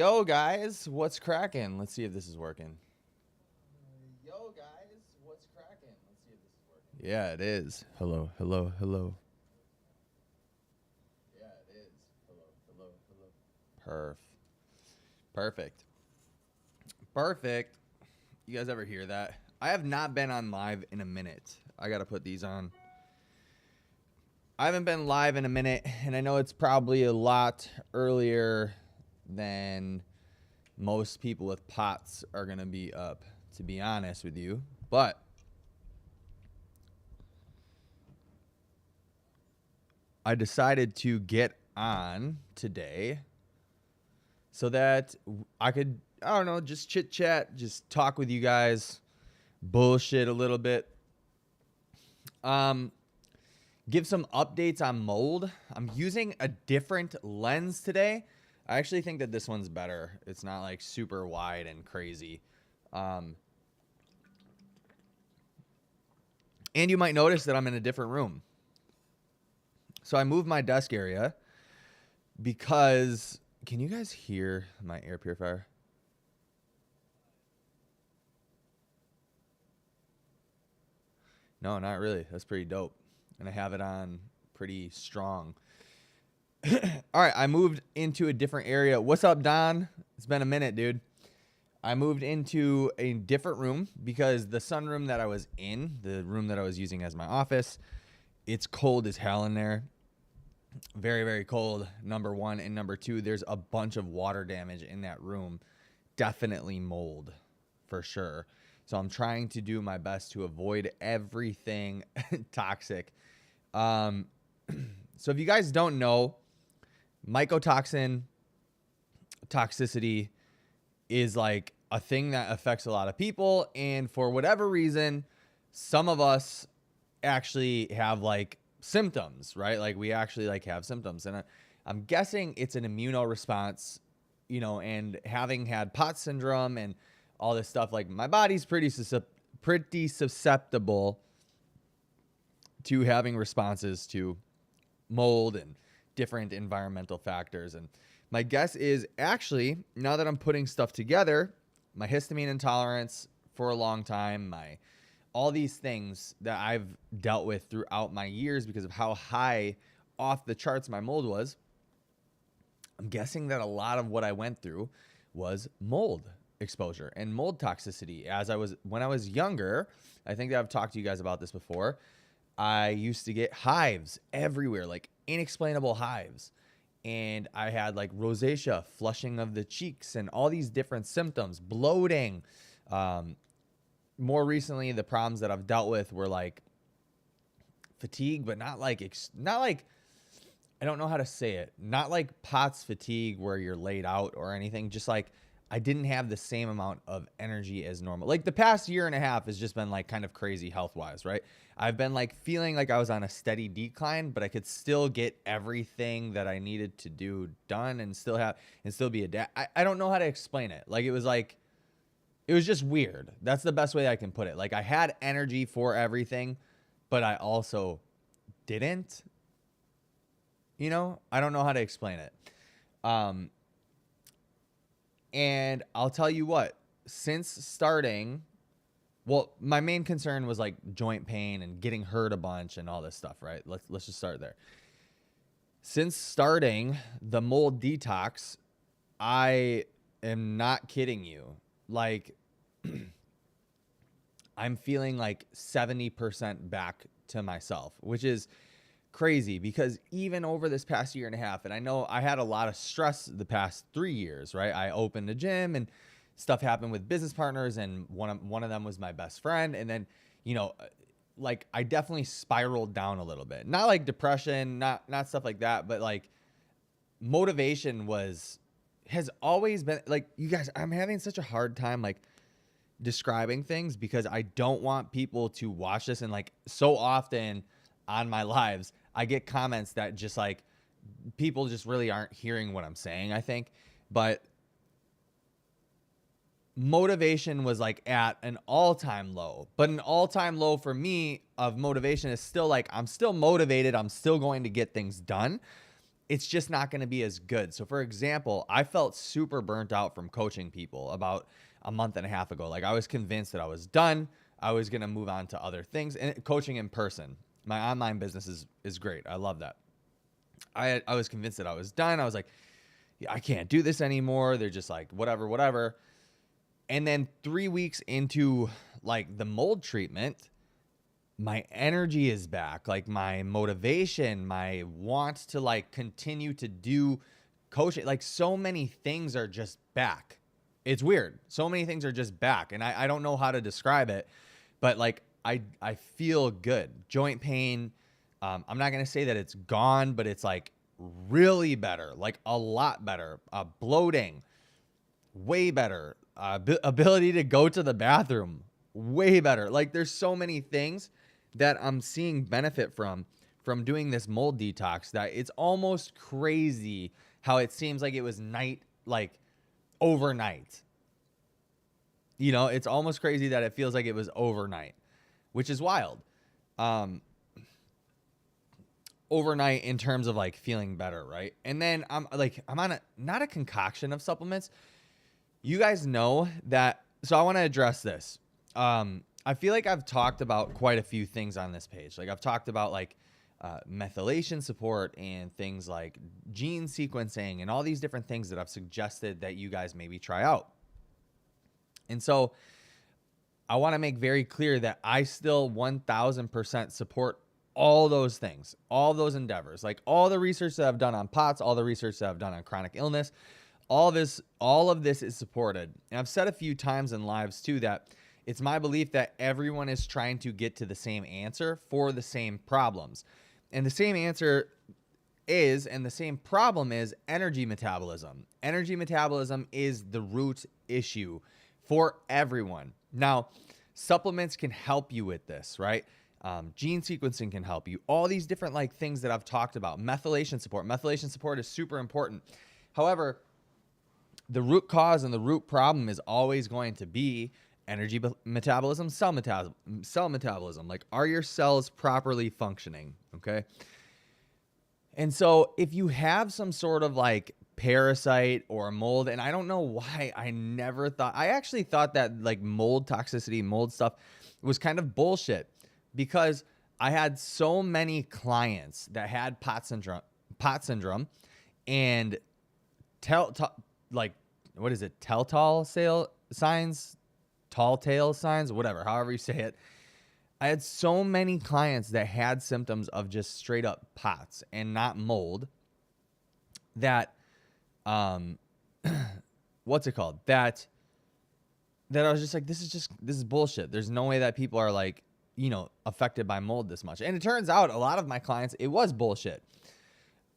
Yo, guys, what's cracking? Let's see if this is working. Yo, guys, what's cracking? Let's see if this is working. Yeah, it is. Hello, hello, hello. Yeah, it is. Hello, hello, hello. Perfect. Perfect. You guys ever hear that? I have not been on live in a minute. I got to put these on. I haven't been live in a minute, and I know it's probably a lot earlier than most people with pots are going to be up, to be honest with you. But I decided to get on today so that I could, I don't know, just chit chat, just talk with you guys, bullshit a little bit. Give some updates on mold. I'm using a different lens today. I actually think that this one's better. It's not like super wide and crazy. And you might notice that I'm in a different room. So I moved my desk area because, can you guys hear my air purifier? No, not really. That's pretty dope. And I have it on pretty strong. All right, I moved into a different area. What's up, Don? It's been a minute, dude. I moved into a different room because the sunroom that I was in, the room that I was using as my office, it's cold as hell in there. Very, very cold, number one. And number two, there's a bunch of water damage in that room. Definitely mold, for sure. So I'm trying to do my best to avoid everything toxic. So if you guys don't know, mycotoxin toxicity is like a thing that affects a lot of people. And for whatever reason, some of us actually have like symptoms, right? Like we actually like have symptoms. And I'm guessing it's an immuno response, you know, and having had POTS syndrome and all this stuff, like my body's pretty susceptible to having responses to mold and different environmental factors. And my guess is actually, now that I'm putting stuff together, my histamine intolerance for a long time, all these things that I've dealt with throughout my years because of how high off the charts my mold was, I'm guessing that a lot of what I went through was mold exposure and mold toxicity. When I was younger, I think that I've talked to you guys about this before. I used to get hives everywhere, like inexplainable hives. And I had like rosacea, flushing of the cheeks, and all these different symptoms, bloating. More recently, the problems that I've dealt with were like fatigue, but not like I don't know how to say it. Not like POTS fatigue where you're laid out or anything. Just like I didn't have the same amount of energy as normal. Like the past year and a half has just been like kind of crazy health-wise, right? I've been like feeling like I was on a steady decline, but I could still get everything that I needed to do done and still be I don't know how to explain it. Like it was just weird. That's the best way I can put it. Like I had energy for everything, but I also didn't. You know, I don't know how to explain it. And I'll tell you what, since starting, well, my main concern was like joint pain and getting hurt a bunch and all this stuff, right? Let's just start there. Since starting the mold detox, I am not kidding you. Like I'm feeling like 70% back to myself, which is crazy because even over this past year and a half, and I know I had a lot of stress the past 3 years, right? I opened a gym and stuff happened with business partners, and one of them was my best friend. And then, you know, like I definitely spiraled down a little bit, not like depression, not stuff like that, but like motivation has always been like, you guys, I'm having such a hard time like describing things because I don't want people to watch this. And like so often on my lives, I get comments that just like people just really aren't hearing what I'm saying, I think. But motivation was like at an all-time low. But an all-time low for me of motivation is still like I'm still motivated. I'm still going to get things done. it's just not going to be as good. So for example, I felt super burnt out from coaching people about a month and a half ago. Like I was convinced that I was done. I was going to move on to other things, and coaching in person. My online business is great. I love that. I was convinced that I was done. I was like, yeah, I can't do this anymore. They're just like, whatever. And then 3 weeks into like the mold treatment, my energy is back. Like my motivation, my want to like continue to do coaching, like so many things are just back. It's weird. So many things are just back. And I don't know how to describe it, but like I feel good. Joint pain. I'm not going to say that it's gone, but it's like really better, like a lot better. Bloating, way better. Ability to go to the bathroom, way better. Like there's so many things that I'm seeing benefit from doing this mold detox that it's almost crazy how it seems like it was overnight. You know, it's almost crazy that it feels like it was overnight, which is wild. Overnight in terms of like feeling better, right? And then I'm on not a concoction of supplements. You guys know that, so I want to address this. I feel like I've talked about quite a few things on this page. Like I've talked about like methylation support and things like gene sequencing and all these different things that I've suggested that you guys maybe try out. And so I want to make very clear that I still 1000% support all those things, all those endeavors, like all the research that I've done on POTS, all the research that I've done on chronic illness, all of this is supported. And I've said a few times in lives too that it's my belief that everyone is trying to get to the same answer for the same problems. And the same answer is, and the same problem is energy metabolism. Energy metabolism is the root issue for everyone. Now, supplements can help you with this, right? Gene sequencing can help you. All these different like things that I've talked about. Methylation support. Methylation support is super important. However, the root cause and the root problem is always going to be energy metabolism, cell metabolism. Like, are your cells properly functioning? Okay. And so if you have some sort of like parasite or mold, and I don't know why I actually thought that like mold toxicity, mold stuff was kind of bullshit, because I had so many clients that had pot syndrome and telltale signs, whatever, however you say it. I had so many clients that had symptoms of just straight up POTS and not mold that, what's it called? That I was just like, this is bullshit. There's no way that people are like, affected by mold this much. And it turns out a lot of my clients, it was bullshit.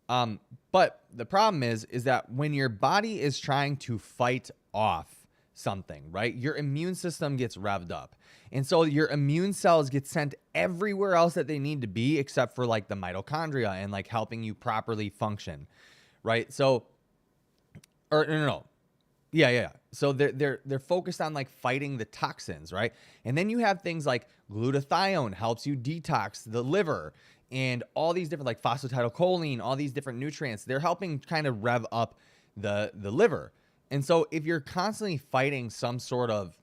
But the problem is that when your body is trying to fight off something, right, your immune system gets revved up. And so your immune cells get sent everywhere else that they need to be, except for like the mitochondria and like helping you properly function, right? So, or no. Yeah. So they're focused on like fighting the toxins, right? And then you have things like glutathione helps you detox the liver, and all these different like phosphatidylcholine, all these different nutrients, they're helping kind of rev up the liver. And so if you're constantly fighting some sort of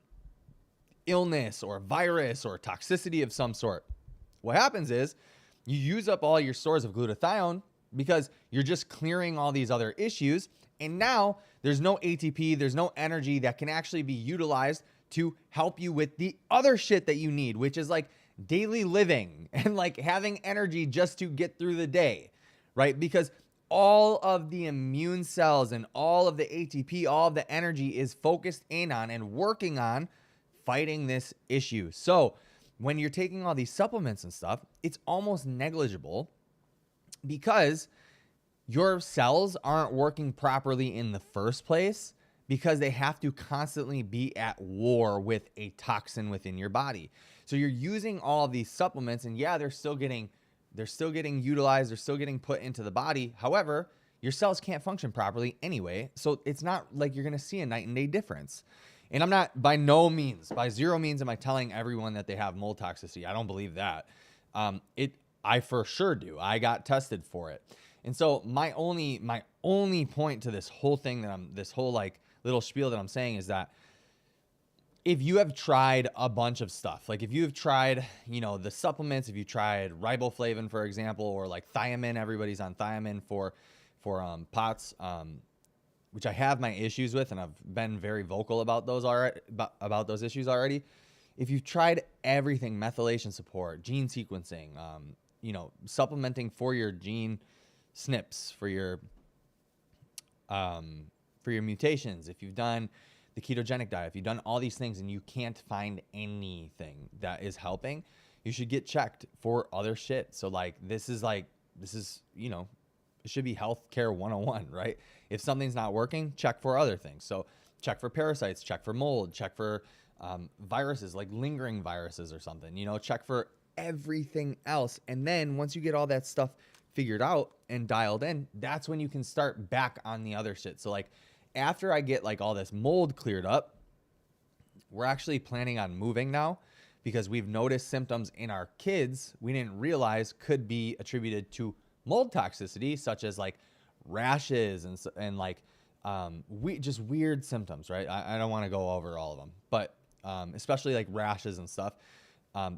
illness or virus or toxicity of some sort, what happens is you use up all your stores of glutathione because you're just clearing all these other issues. And now there's no ATP, there's no energy that can actually be utilized to help you with the other shit that you need, which is like daily living and like having energy just to get through the day, right? Because all of the immune cells and all of the ATP, all of the energy is focused in on and working on fighting this issue. So when you're taking all these supplements and stuff, it's almost negligible because your cells aren't working properly in the first place, because they have to constantly be at war with a toxin within your body. So you're using all of these supplements, and yeah, they're still getting utilized, they're still getting put into the body. However, your cells can't function properly anyway. So it's not like you're going to see a night and day difference. And I'm not, by zero means am I telling everyone that they have mold toxicity. I don't believe that. I for sure do. I got tested for it. And so my only point to this whole thing this whole like little spiel that I'm saying is that if you have tried a bunch of stuff, like if you've tried, the supplements, if you tried riboflavin, for example, or like thiamine, everybody's on thiamine for POTS, which I have my issues with, and I've been very vocal about those already, about those issues already. If you've tried everything, methylation support, gene sequencing, supplementing for your gene SNPs, for your mutations, if you've done the ketogenic diet, if you've done all these things and you can't find anything that is helping, you should get checked for other shit. So like, this is, it should be healthcare 101, right? If something's not working, check for other things. So check for parasites, check for mold, check for viruses, like lingering viruses or something, check for everything else. And then once you get all that stuff figured out and dialed in, that's when you can start back on the other shit. So like, after I get like all this mold cleared up, we're actually planning on moving now because we've noticed symptoms in our kids we didn't realize could be attributed to mold toxicity, such as like rashes and like just weird symptoms, right? I don't want to go over all of them, but especially like rashes and stuff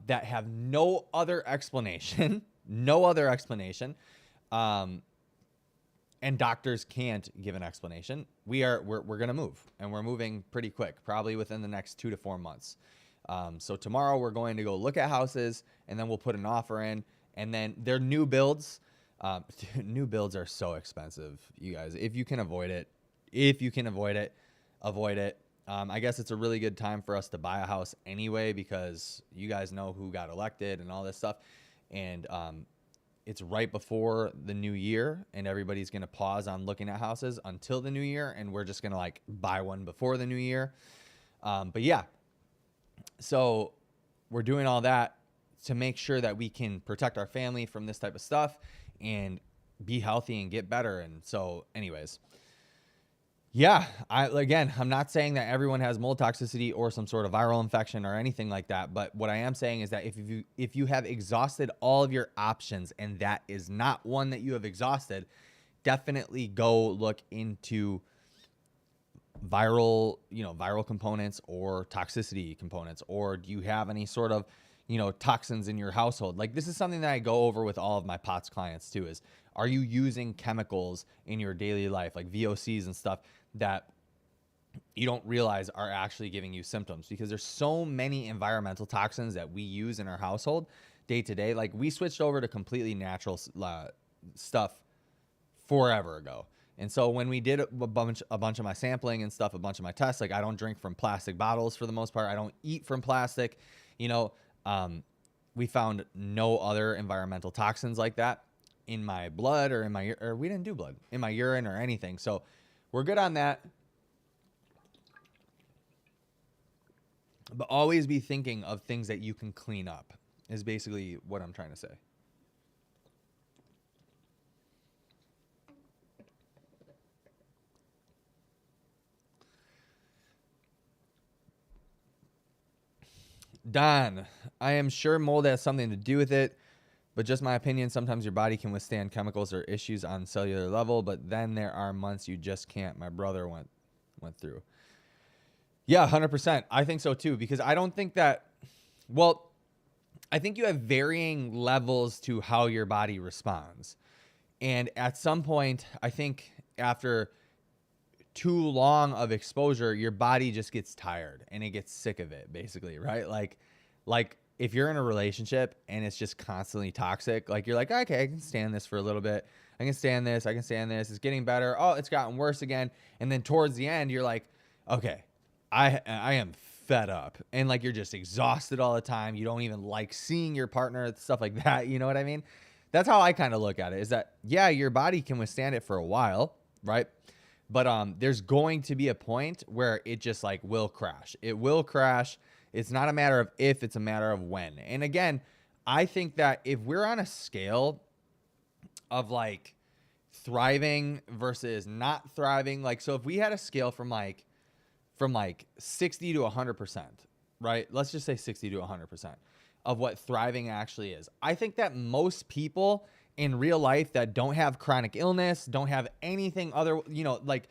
that have no other explanation, no other explanation. And doctors can't give an explanation. We're going to move, and we're moving pretty quick, probably within the next 2 to 4 months. So tomorrow we're going to go look at houses, and then we'll put an offer in, and then they're new builds. New builds are so expensive, you guys. If you can avoid it, avoid it. I guess it's a really good time for us to buy a house anyway, because you guys know who got elected and all this stuff. And, it's right before the new year, and everybody's going to pause on looking at houses until the new year. And we're just going to like buy one before the new year. But yeah, so we're doing all that to make sure that we can protect our family from this type of stuff and be healthy and get better. And so anyways, yeah, I'm not saying that everyone has mold toxicity or some sort of viral infection or anything like that. But what I am saying is that if you have exhausted all of your options and that is not one that you have exhausted, definitely go look into viral components or toxicity components. Or do you have any sort of, toxins in your household? Like, this is something that I go over with all of my POTS clients too, is, are you using chemicals in your daily life, like VOCs and stuff, that you don't realize are actually giving you symptoms? Because there's so many environmental toxins that we use in our household day to day. Like, we switched over to completely natural stuff forever ago. And so when we did a bunch of my sampling and stuff, a bunch of my tests, like, I don't drink from plastic bottles for the most part. I don't eat from plastic, we found no other environmental toxins like that in my blood or we didn't do blood, in my urine or anything. So we're good on that. But always be thinking of things that you can clean up, is basically what I'm trying to say. Don, I am sure mold has something to do with it, but just my opinion, sometimes your body can withstand chemicals or issues on cellular level, but then there are months you just can't. My brother went through. Yeah, 100%. I think so too, because I don't think that, I think you have varying levels to how your body responds. And at some point, I think after too long of exposure, your body just gets tired and it gets sick of it, basically, right? Like if you're in a relationship and it's just constantly toxic, like you're like, okay, I can stand this for a little bit. I can stand this. It's getting better. Oh, it's gotten worse again. And then towards the end, you're like, okay, I am fed up. And like, you're just exhausted all the time. You don't even like seeing your partner, stuff like that. You know what I mean? That's how I kind of look at it, is that, yeah, your body can withstand it for a while, right? But there's going to be a point where it just like will crash. It will crash. It's not a matter of if, it's a matter of when. And again, I think that if we're on a scale of like thriving versus not thriving, like, so if we had a scale from like 60 to 100%, right? Let's just say 60 to 100% of what thriving actually is. I think that most people in real life that don't have chronic illness, don't have anything other, like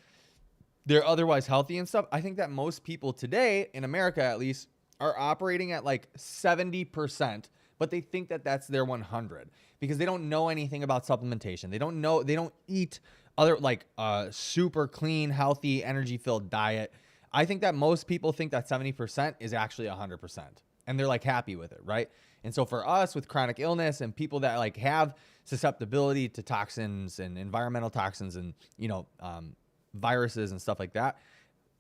they're otherwise healthy and stuff. I think that most people today, in America at least, are operating at like 70%, but they think that that's their 100 because they don't know anything about supplementation. They don't eat other like super clean, healthy, energy-filled diet. I think that most people think that 70% is actually 100%, and they're like happy with it, right? And so for us with chronic illness and people that like have susceptibility to toxins and environmental toxins and viruses and stuff like that,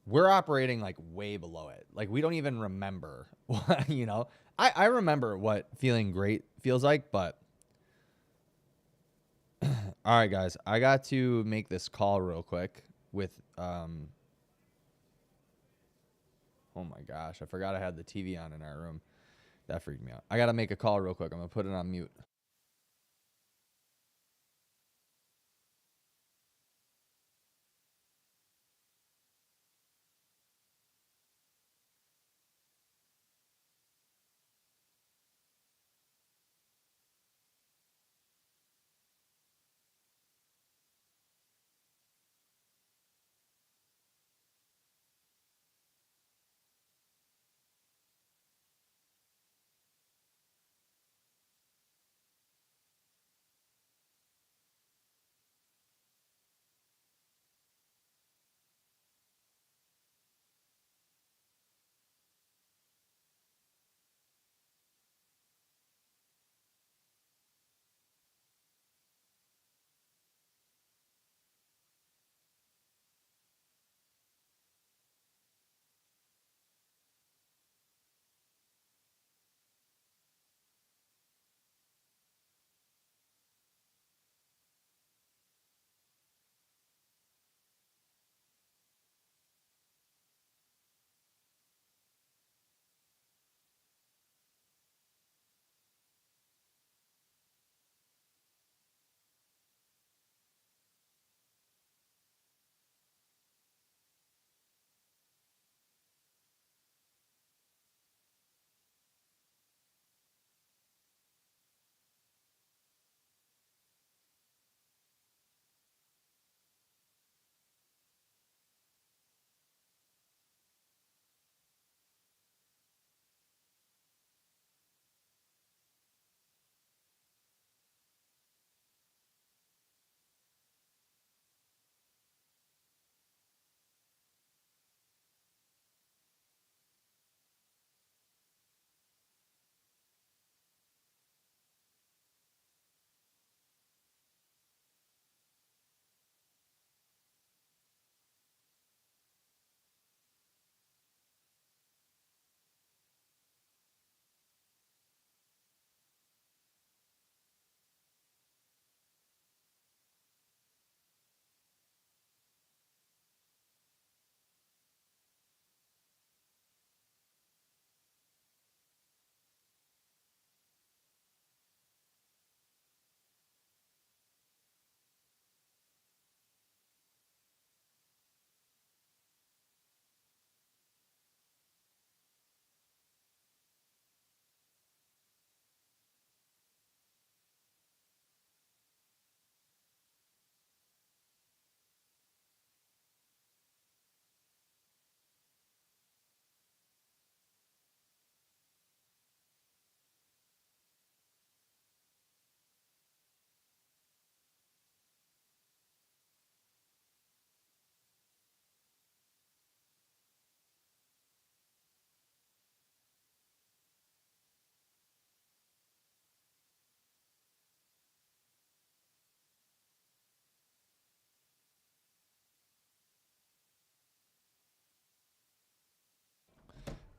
we're operating like way below it. Like we don't even remember what, I remember what feeling great feels like, but all right, guys, I got to make this call real quick with, oh my gosh, I forgot I had the TV on in our room. That freaked me out. I got to make a call real quick. I'm going to put it on mute.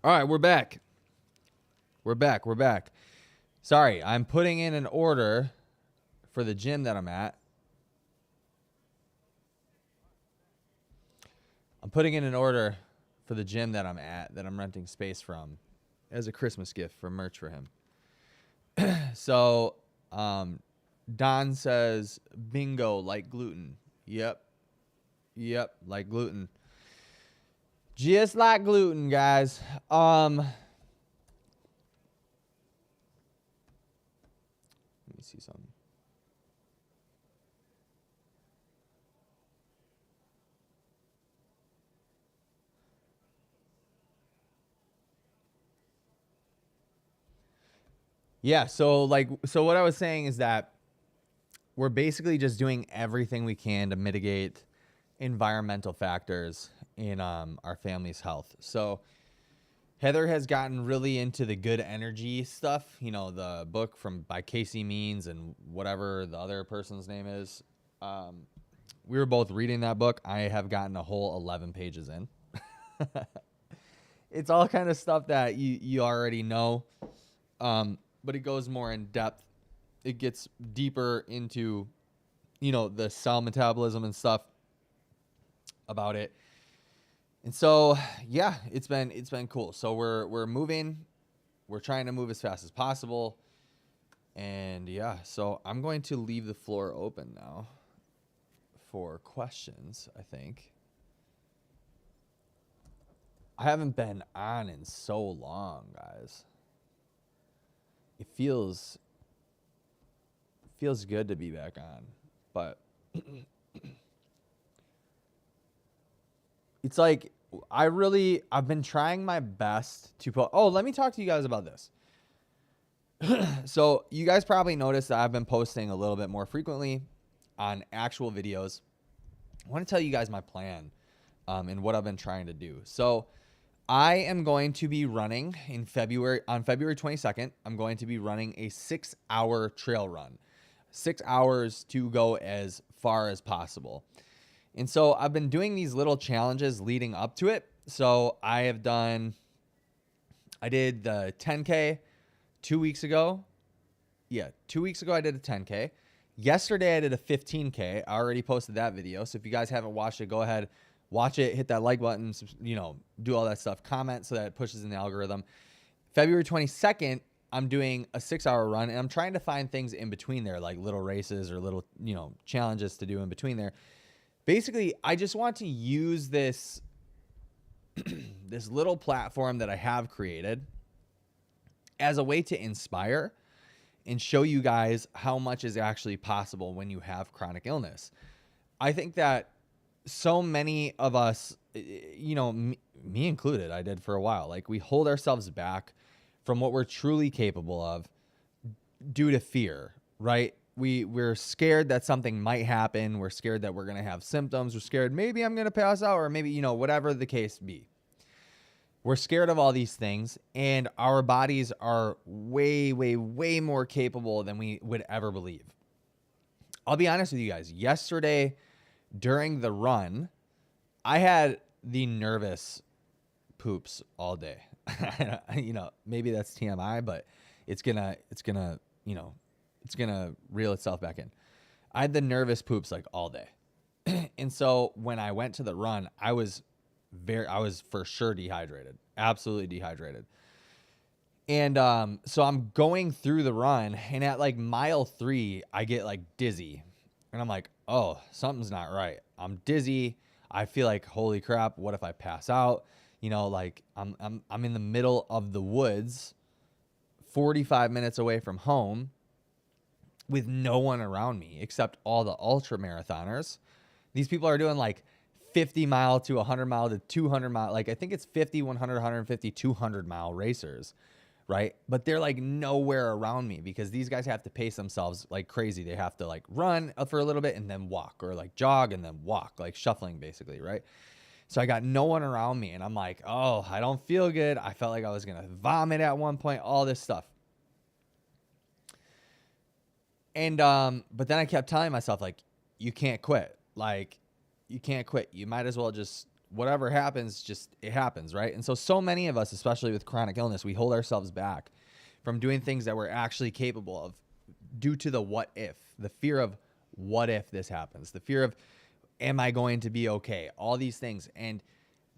All right, we're back. We're back. Sorry, I'm putting in an order for the gym that I'm at. I'm putting in an order for the gym that I'm at, that I'm renting space from, as a Christmas gift for merch for him. So, Don says, bingo, like gluten. Yep, like gluten. Just like gluten, guys. Let me see something. Yeah. So what I was saying is that we're basically just doing everything we can to mitigate environmental factors in our family's health. So Heather has gotten really into the good energy stuff, the book by Casey Means and whatever the other person's name is. We were both reading that book. I have gotten a whole 11 pages in. It's all kind of stuff that you already know, but it goes more in depth. It gets deeper into, the cell metabolism and stuff about it. And so, yeah, it's been cool. So we're moving. We're trying to move as fast as possible. And yeah, so I'm going to leave the floor open now for questions, I think. I haven't been on in so long, guys. It feels good to be back on, but it's like I've been trying my best to put. Oh, let me talk to you guys about this. So you guys probably noticed that I've been posting a little bit more frequently on actual videos. I want to tell you guys my plan and what I've been trying to do. So I am going to be running on February 22nd. I'm going to be running a 6-hour trail run, 6 hours to go as far as possible. And so I've been doing these little challenges leading up to it. So I did the 10K 2 weeks ago. Yeah, 2 weeks ago I did a 10K. Yesterday I did a 15K. I already posted that video. So if you guys haven't watched it, go ahead, watch it, hit that like button, do all that stuff, comment so that it pushes in the algorithm. February 22nd, I'm doing a 6-hour run, and I'm trying to find things in between there, like little races or little, challenges to do in between there. Basically, I just want to use this this little platform that I have created as a way to inspire and show you guys how much is actually possible when you have chronic illness. I think that so many of us, me included, I did for a while, like we hold ourselves back from what we're truly capable of due to fear, right? We're scared that something might happen. We're scared that we're going to have symptoms. We're scared maybe I'm going to pass out, or maybe, whatever the case be. We're scared of all these things, and our bodies are way, way, way more capable than we would ever believe. I'll be honest with you guys. Yesterday, during the run, I had the nervous poops all day. Maybe that's TMI, but it's gonna reel itself back in. I had the nervous poops like all day. And so when I went to the run, I was for sure dehydrated, absolutely dehydrated. And so I'm going through the run, and at like mile 3, I get like dizzy, and I'm like, oh, something's not right. I'm dizzy. I feel like, holy crap, what if I pass out? Like I'm in the middle of the woods, 45 minutes away from home, with no one around me except all the ultra marathoners. These people are doing like 50 mile to 100 mile to 200 mile. Like I think it's 50, 100, 150, 200 mile racers, right? But they're like nowhere around me because these guys have to pace themselves like crazy. They have to like run for a little bit and then walk, or like jog and then walk, like shuffling basically, right? So I got no one around me, and I'm like, oh, I don't feel good. I felt like I was going to vomit at one point, all this stuff. And, but then I kept telling myself, like, you can't quit. Like, you can't quit. You might as well just, whatever happens, just, it happens, right? And so many of us, especially with chronic illness, we hold ourselves back from doing things that we're actually capable of due to the what if, the fear of what if this happens, the fear of, am I going to be okay? All these things. And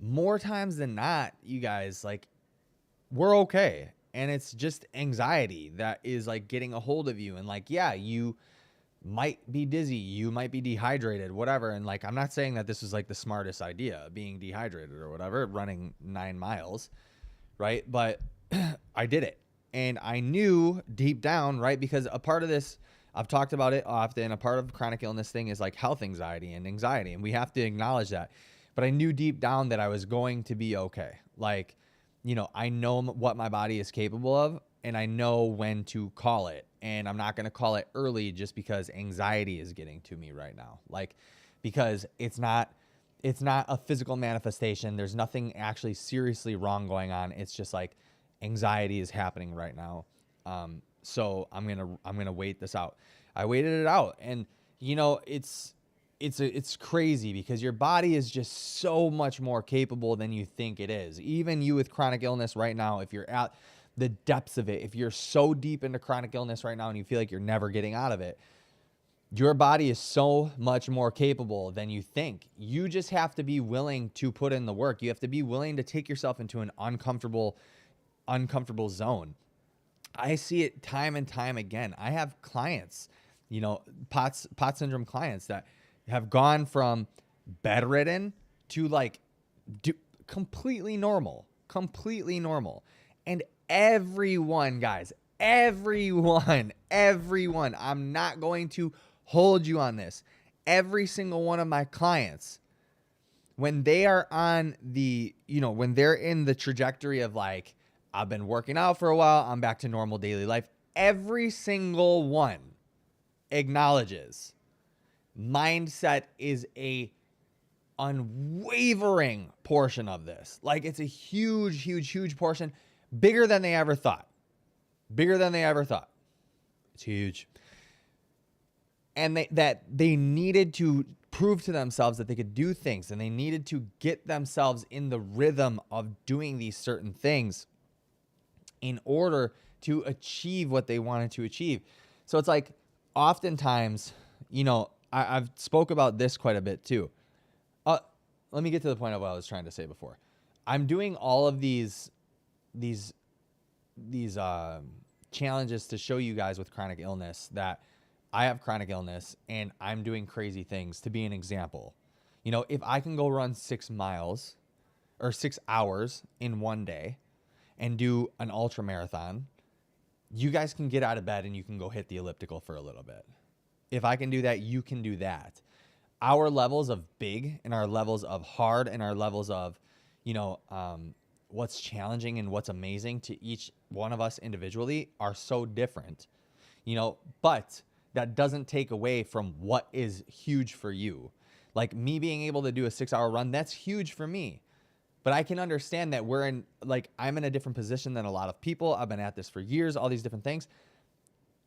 more times than not, you guys, like, we're okay. And it's just anxiety that is like getting a hold of you. And like, yeah, you might be dizzy, you might be dehydrated, whatever. And like, I'm not saying that this was like the smartest idea, being dehydrated or whatever, running 9 miles, right? But I did it. And I knew deep down, right? Because a part of this, I've talked about it often, a part of chronic illness thing is like health anxiety and anxiety. And we have to acknowledge that. But I knew deep down that I was going to be okay. Like, I know what my body is capable of, and I know when to call it, and I'm not going to call it early just because anxiety is getting to me right now. Like, because it's not a physical manifestation. There's nothing actually seriously wrong going on. It's just like anxiety is happening right now. So I'm going to wait this out. I waited it out, and you know, it's crazy because your body is just so much more capable than you think it is. Even you with chronic illness right now, if you're at the depths of it, if you're so deep into chronic illness right now and you feel like you're never getting out of it, your body is so much more capable than you think. You just have to be willing to put in the work. You have to be willing to take yourself into an uncomfortable zone. I see it time and time again. I have clients, you know, POTS syndrome clients that have gone from bedridden to like completely normal. And everyone, guys, everyone, I'm not going to hold you on this. Every single one of my clients, when they are on the, you know, when they're in the trajectory of like, I've been working out for a while, I'm back to normal daily life, every single one acknowledges mindset is a unwavering portion of this. Like, it's a huge portion, bigger than they ever thought. It's huge. And they needed to prove to themselves that they could do things, and they needed to get themselves in the rhythm of doing these certain things in order to achieve what they wanted to achieve. So it's like, oftentimes, you know, I've spoke about this quite a bit too. Let me get to the point of what I was trying to say before. I'm doing all of these challenges to show you guys with chronic illness that I have chronic illness and I'm doing crazy things to be an example. You know, if I can go run 6 miles or 6 hours in one day and do an ultra marathon, you guys can get out of bed and you can go hit the elliptical for a little bit. If I can do that, you can do that. Our levels of big and our levels of hard and our levels of, you know, what's challenging and what's amazing to each one of us individually are so different, you know, but that doesn't take away from what is huge for you. Like me being able to do a 6-hour run, that's huge for me. But I can understand that I'm in a different position than a lot of people. I've been at this for years, all these different things.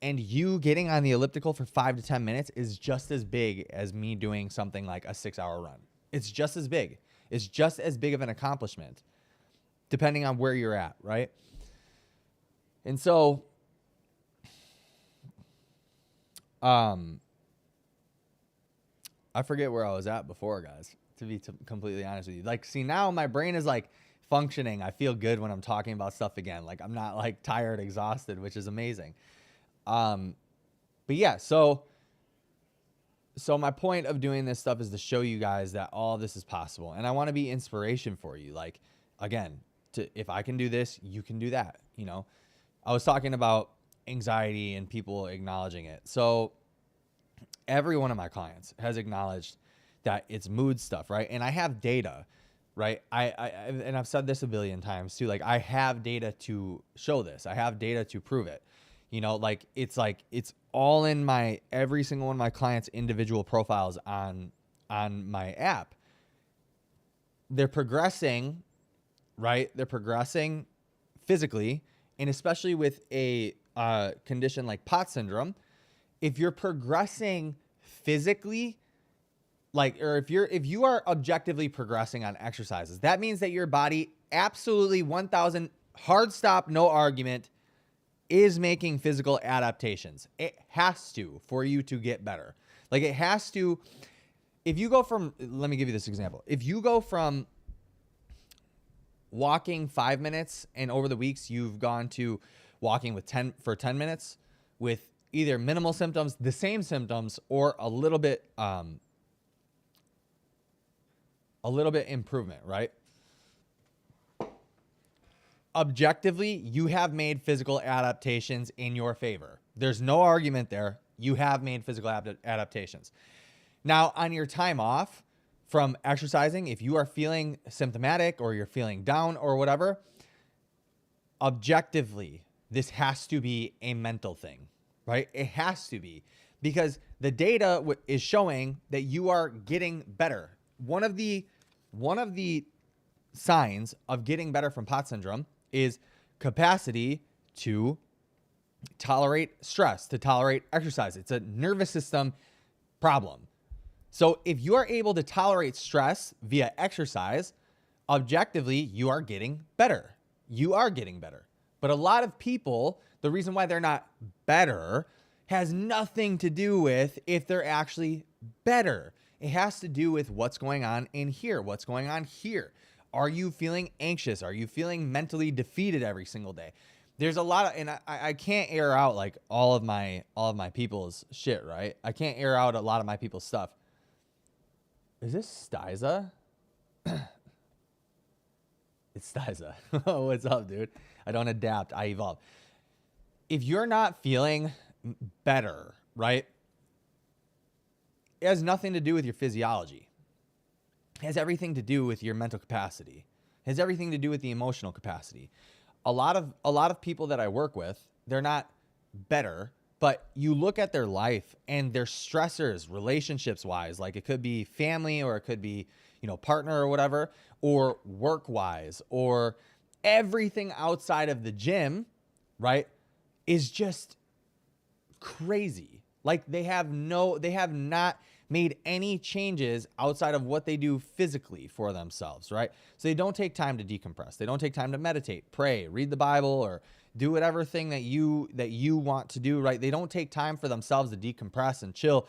And you getting on the elliptical for 5 to 10 minutes is just as big as me doing something like a 6-hour run. It's just as big. It's just as big of an accomplishment, depending on where you're at, right? And so, I forget where I was at before, guys, to be completely honest with you. Like, see, now my brain is like functioning. I feel good when I'm talking about stuff again. Like, I'm not like tired, exhausted, which is amazing. But yeah, so my point of doing this stuff is to show you guys that all this is possible. And I want to be inspiration for you. Like, again, if I can do this, you can do that. You know, I was talking about anxiety and people acknowledging it. So every one of my clients has acknowledged that it's mood stuff, right? And I have data, right? And I've said this a billion times too. Like, I have data to show this. I have data to prove it. You know, like it's all in every single one of my clients' individual profiles on my app. They're progressing, right? They're progressing physically, and especially with a condition like POTS syndrome, if you're progressing physically, or if you are objectively progressing on exercises, that means that your body absolutely 1,000 hard stop, no argument, is making physical adaptations. It has to, for you to get better. Like, it has to. If you go from, let me give you this example. If you go from walking 5 minutes and over the weeks you've gone to walking for 10 minutes with either minimal symptoms, the same symptoms, or a little bit improvement, right? Objectively, you have made physical adaptations in your favor. There's no argument there. You have made physical adaptations. Now, on your time off from exercising, if you are feeling symptomatic or you're feeling down or whatever, objectively, this has to be a mental thing, right? It has to be, because the data is showing that you are getting better. One of the signs of getting better from POTS syndrome is capacity to tolerate stress, to tolerate exercise. It's a nervous system problem. So if you are able to tolerate stress via exercise, objectively, you are getting better. You are getting better. But a lot of people, the reason why they're not better has nothing to do with if they're actually better. It has to do with what's going on in here, what's going on here. Are you feeling anxious? Are you feeling mentally defeated every single day? There's a lot of, and I can't air out like all of my people's shit, right? I can't air out a lot of my people's stuff. Is this Styza? It's Styza. What's up, dude? I don't adapt, I evolve. If you're not feeling better, right? It has nothing to do with your physiology. It has everything to do with your mental capacity. It has everything to do with the emotional capacity. A lot of people that I work with, they're not better, but you look at their life and their stressors, relationships wise, like it could be family or it could be, partner or whatever, or work wise, or everything outside of the gym, right, is just crazy. Like they have not made any changes outside of what they do physically for themselves, right? So they don't take time to decompress. They don't take time to meditate, pray, read the Bible, or do whatever thing that you want to do, right? They don't take time for themselves to decompress and chill.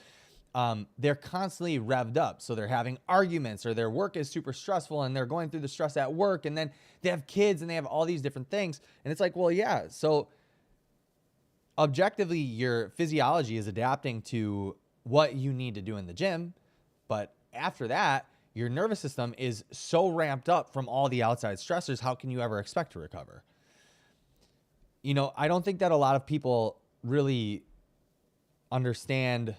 They're constantly revved up. So they're having arguments, or their work is super stressful and they're going through the stress at work, and then they have kids and they have all these different things. And it's like, well, yeah. So objectively, your physiology is adapting to what you need to do in the gym. But after that, your nervous system is so ramped up from all the outside stressors. How can you ever expect to recover? I don't think that a lot of people really understand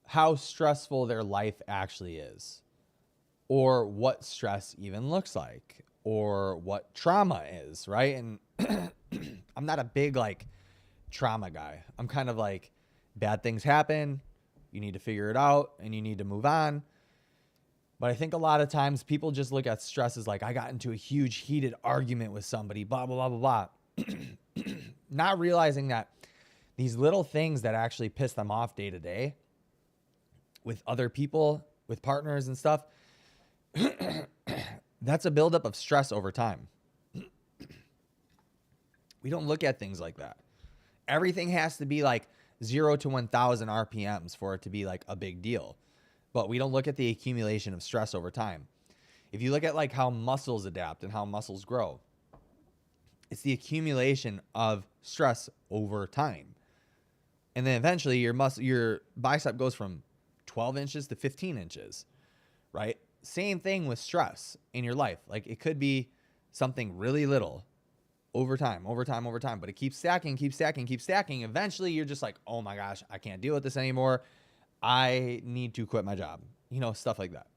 how stressful their life actually is, or what stress even looks like, or what trauma is, right? And I'm not a big trauma guy. I'm kind of like, bad things happen, you need to figure it out and you need to move on. But I think a lot of times people just look at stress as like, I got into a huge heated argument with somebody, blah, blah, blah, blah, blah. Not realizing that these little things that actually piss them off day to day with other people, with partners and stuff, that's a buildup of stress over time. We don't look at things like that. Everything has to be like 0 to 1,000 RPMs for it to be like a big deal. But we don't look at the accumulation of stress over time. If you look at like how muscles adapt and how muscles grow, it's the accumulation of stress over time. And then eventually your bicep goes from 12 inches to 15 inches, right? Same thing with stress in your life. Like it could be something really little over time, but it keeps stacking. Eventually you're just like, oh my gosh, I can't deal with this anymore. I need to quit my job, stuff like that.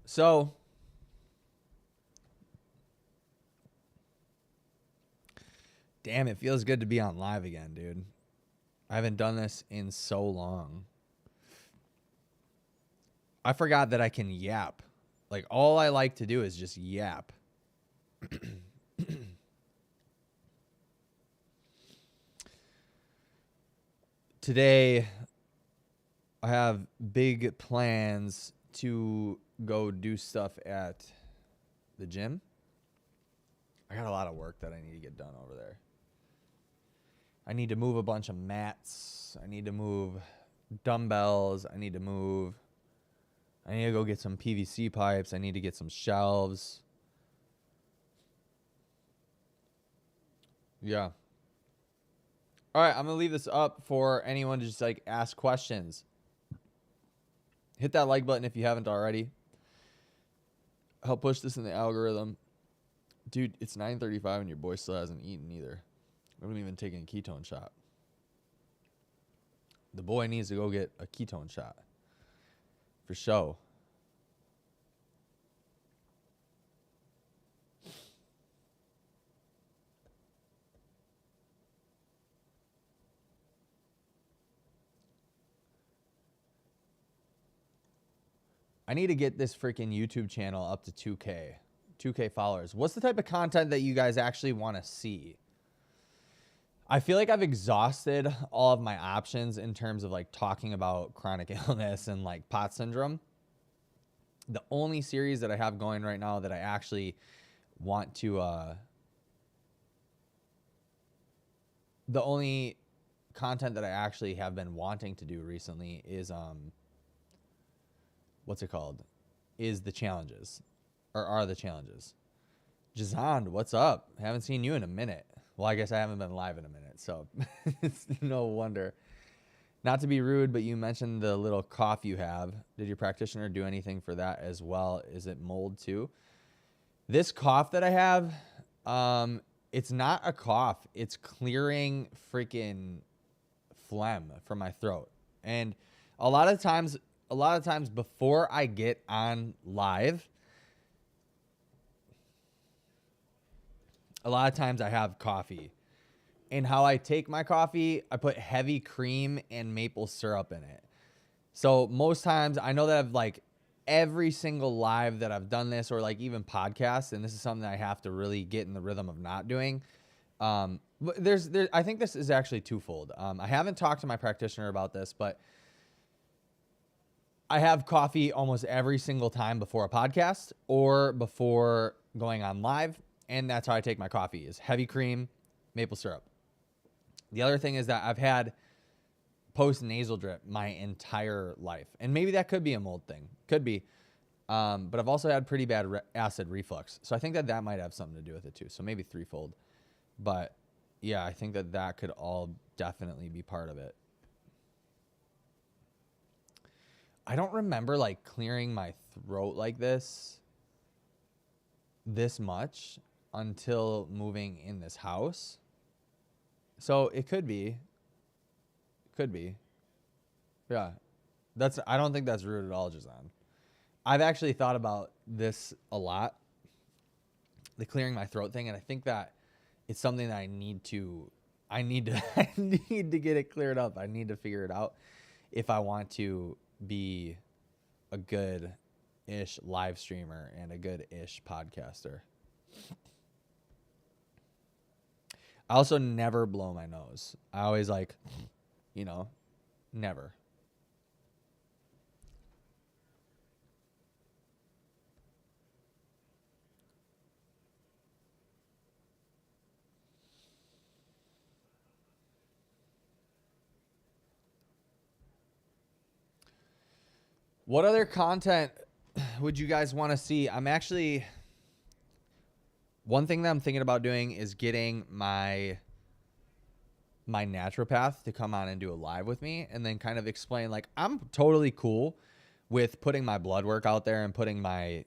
So damn, it feels good to be on live again, dude. I haven't done this in so long. I forgot that I can yap. Like all I like to do is just yap. Today, I have big plans to go do stuff at the gym. I got a lot of work that I need to get done over there. I need to move a bunch of mats. I need to move dumbbells. I need to go get some PVC pipes. I need to get some shelves. Yeah. All right, I'm going to leave this up for anyone to just like ask questions. Hit that like button if you haven't already. Help push this in the algorithm. Dude, it's 9:35 and your boy still hasn't eaten either. I haven't even taken a ketone shot. The boy needs to go get a ketone shot. For show. I need to get this freaking YouTube channel up to 2K followers. What's the type of content that you guys actually want to see? I feel like I've exhausted all of my options in terms of like talking about chronic illness and like POTS syndrome. The only series that I have going right now that I actually want to, the only content that I actually have been wanting to do recently is, what's it called? Is the challenges, or are the challenges. Jazan, what's up? Haven't seen you in a minute. Well, I guess I haven't been live in a minute, so it's no wonder. Not to be rude, but you mentioned the little cough you have. Did your practitioner do anything for that as well? Is it mold too? This cough that I have, it's not a cough. It's clearing freaking phlegm from my throat. And a lot of times before I get on live, a lot of times I have coffee. And how I take my coffee, I put heavy cream and maple syrup in it. So most times, I know that I've like every single live that I've done this, or like even podcasts, and this is something that I have to really get in the rhythm of not doing. But I think this is actually twofold. I haven't talked to my practitioner about this, but I have coffee almost every single time before a podcast or before going on live. And that's how I take my coffee, is heavy cream, maple syrup. The other thing is that I've had post-nasal drip my entire life. And maybe that could be a mold thing. Could be. But I've also had pretty bad acid reflux. So I think that might have something to do with it too. So maybe threefold. But yeah, I think that could all definitely be part of it. I don't remember like clearing my throat like this much until moving in this house. So it could be. Yeah. I don't think that's rude at all, Jazan. I've actually thought about this a lot, the clearing my throat thing, and I think that it's something that I need to I need to get it cleared up. I need to figure it out if I want to be a good-ish live streamer and a good-ish podcaster. I also never blow my nose. I always never. What other content would you guys want to see? One thing that I'm thinking about doing is getting my naturopath to come on and do a live with me and then kind of explain, like, I'm totally cool with putting my blood work out there and putting my,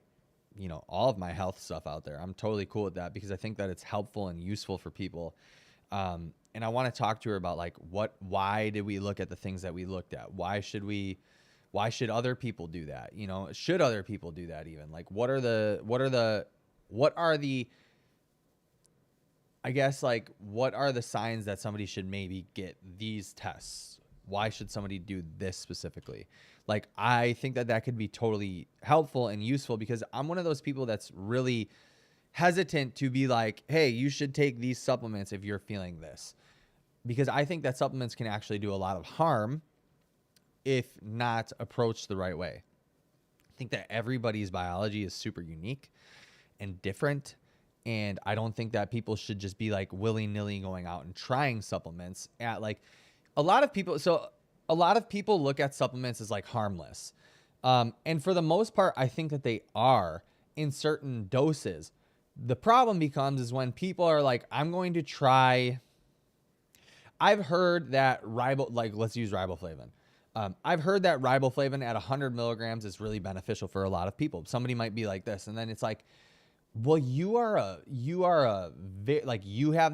all of my health stuff out there. I'm totally cool with that because I think that it's helpful and useful for people. And I want to talk to her about like, why did we look at the things that we looked at? Why should other people do that? Should other people do that even? Like, what are the I guess, like, what are the signs that somebody should maybe get these tests? Why should somebody do this specifically? Like, I think that could be totally helpful and useful because I'm one of those people that's really hesitant to be like, hey, you should take these supplements if you're feeling this. Because I think that supplements can actually do a lot of harm if not approached the right way. I think that everybody's biology is super unique and different. And I don't think that people should just be like willy-nilly going out and trying supplements at like a lot of people. So a lot of people look at supplements as like harmless. And for the most part, I think that they are in certain doses. The problem becomes is when people are like, I'm going to try I've heard that let's use riboflavin. I've heard that riboflavin at 100 milligrams is really beneficial for a lot of people. Somebody might be like this, and then it's like, well, you have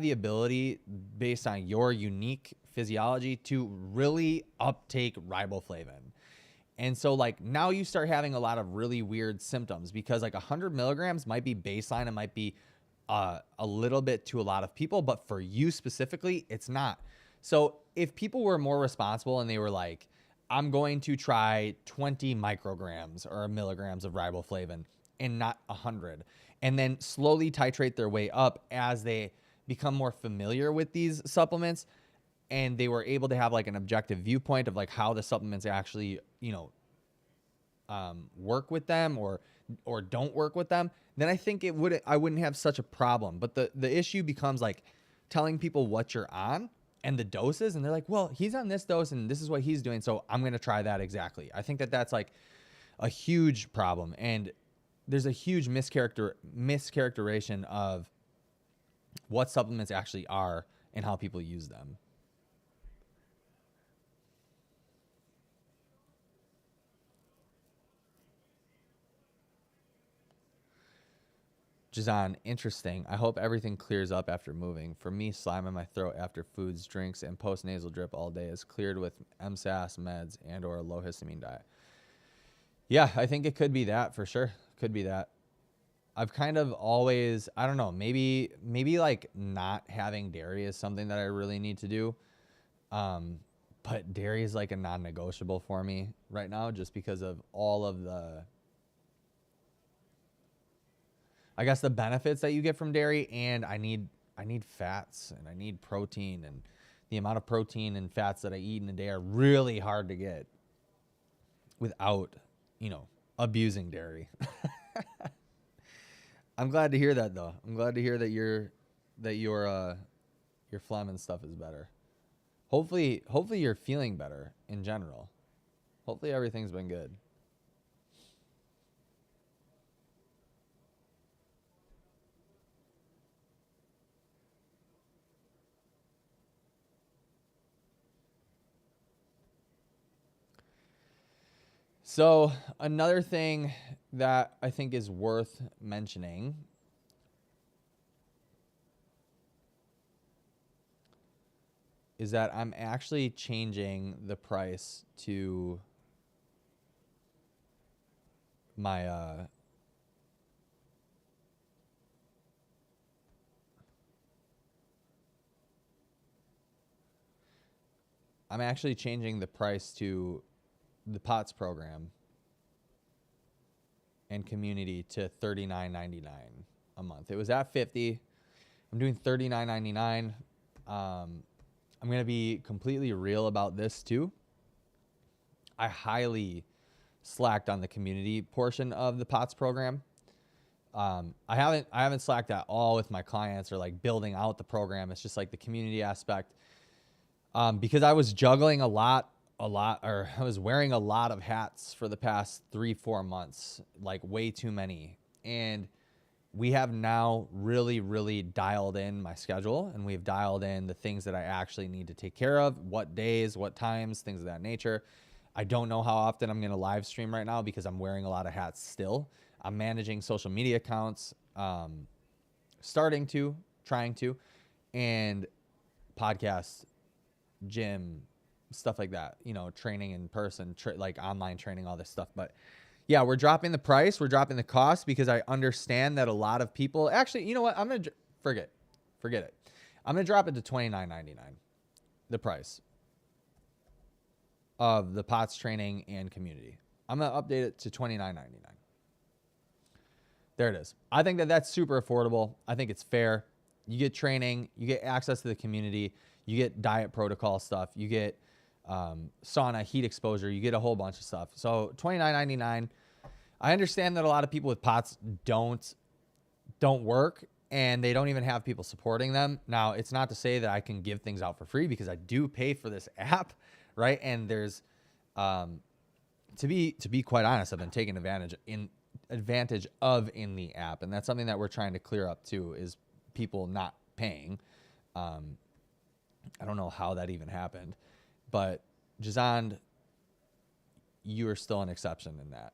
the ability based on your unique physiology to really uptake riboflavin. And so like now you start having a lot of really weird symptoms because like 100 milligrams might be baseline. It might be a little bit to a lot of people, but for you specifically, it's not. So if people were more responsible and they were like, I'm going to try 20 micrograms or milligrams of riboflavin and not 100, and then slowly titrate their way up as they become more familiar with these supplements, and they were able to have like an objective viewpoint of like how the supplements actually, work with them or don't work with them, then I think I wouldn't have such a problem. But the issue becomes like telling people what you're on and the doses, and they're like, well, he's on this dose and this is what he's doing, so I'm going to try that exactly. I think that's like a huge problem, and there's a huge mischaracterization of what supplements actually are and how people use them. Jazan, interesting. I hope everything clears up after moving. For me, slime in my throat after foods, drinks, and post-nasal drip all day is cleared with MSAS meds and or a low histamine diet. Yeah, I think it could be that for sure. Could be that. I've kind of always, I don't know, maybe like not having dairy is something that I really need to do. But dairy is like a non-negotiable for me right now just because of all of the benefits that you get from dairy, and I need fats and I need protein, and the amount of protein and fats that I eat in a day are really hard to get without, abusing dairy. I'm glad to hear that though. I'm glad to hear that your phlegm and stuff is better. Hopefully you're feeling better in general. Hopefully everything's been good. So another thing that I think is worth mentioning is that I'm actually changing the price to my I'm actually changing the price to the POTS program and community to $39.99 a month. It was at $50. I'm doing $39.99. I'm going to be completely real about this too. I highly slacked on the community portion of the POTS program. I haven't slacked at all with my clients or like building out the program. It's just like the community aspect. Because I was juggling a lot, or I was wearing a lot of hats for the past 3-4 months, like way too many. And we have now really, really dialed in my schedule, and we've dialed in the things that I actually need to take care of, what days, what times, things of that nature. I don't know how often I'm going to live stream right now because I'm wearing a lot of hats still. I'm managing social media accounts, trying to, and podcasts, gym, stuff like that, training in person, like online training, all this stuff. But yeah, we're dropping the price, we're dropping the cost because I understand that a lot of people actually, you know what? I'm going to forget it. I'm going to drop it to $29.99, the price of the POTS training and community. I'm going to update it to $29.99. There it is. I think that's super affordable. I think it's fair. You get training, you get access to the community, you get diet protocol stuff, you get sauna, heat exposure, you get a whole bunch of stuff. So $29.99. I understand that a lot of people with POTS don't work, and they don't even have people supporting them. Now, it's not to say that I can give things out for free because I do pay for this app, right? And there's to be quite honest, I've been taken advantage of in the app, and that's something that we're trying to clear up too, is people not paying. I don't know how that even happened, but Jazand, you are still an exception in that.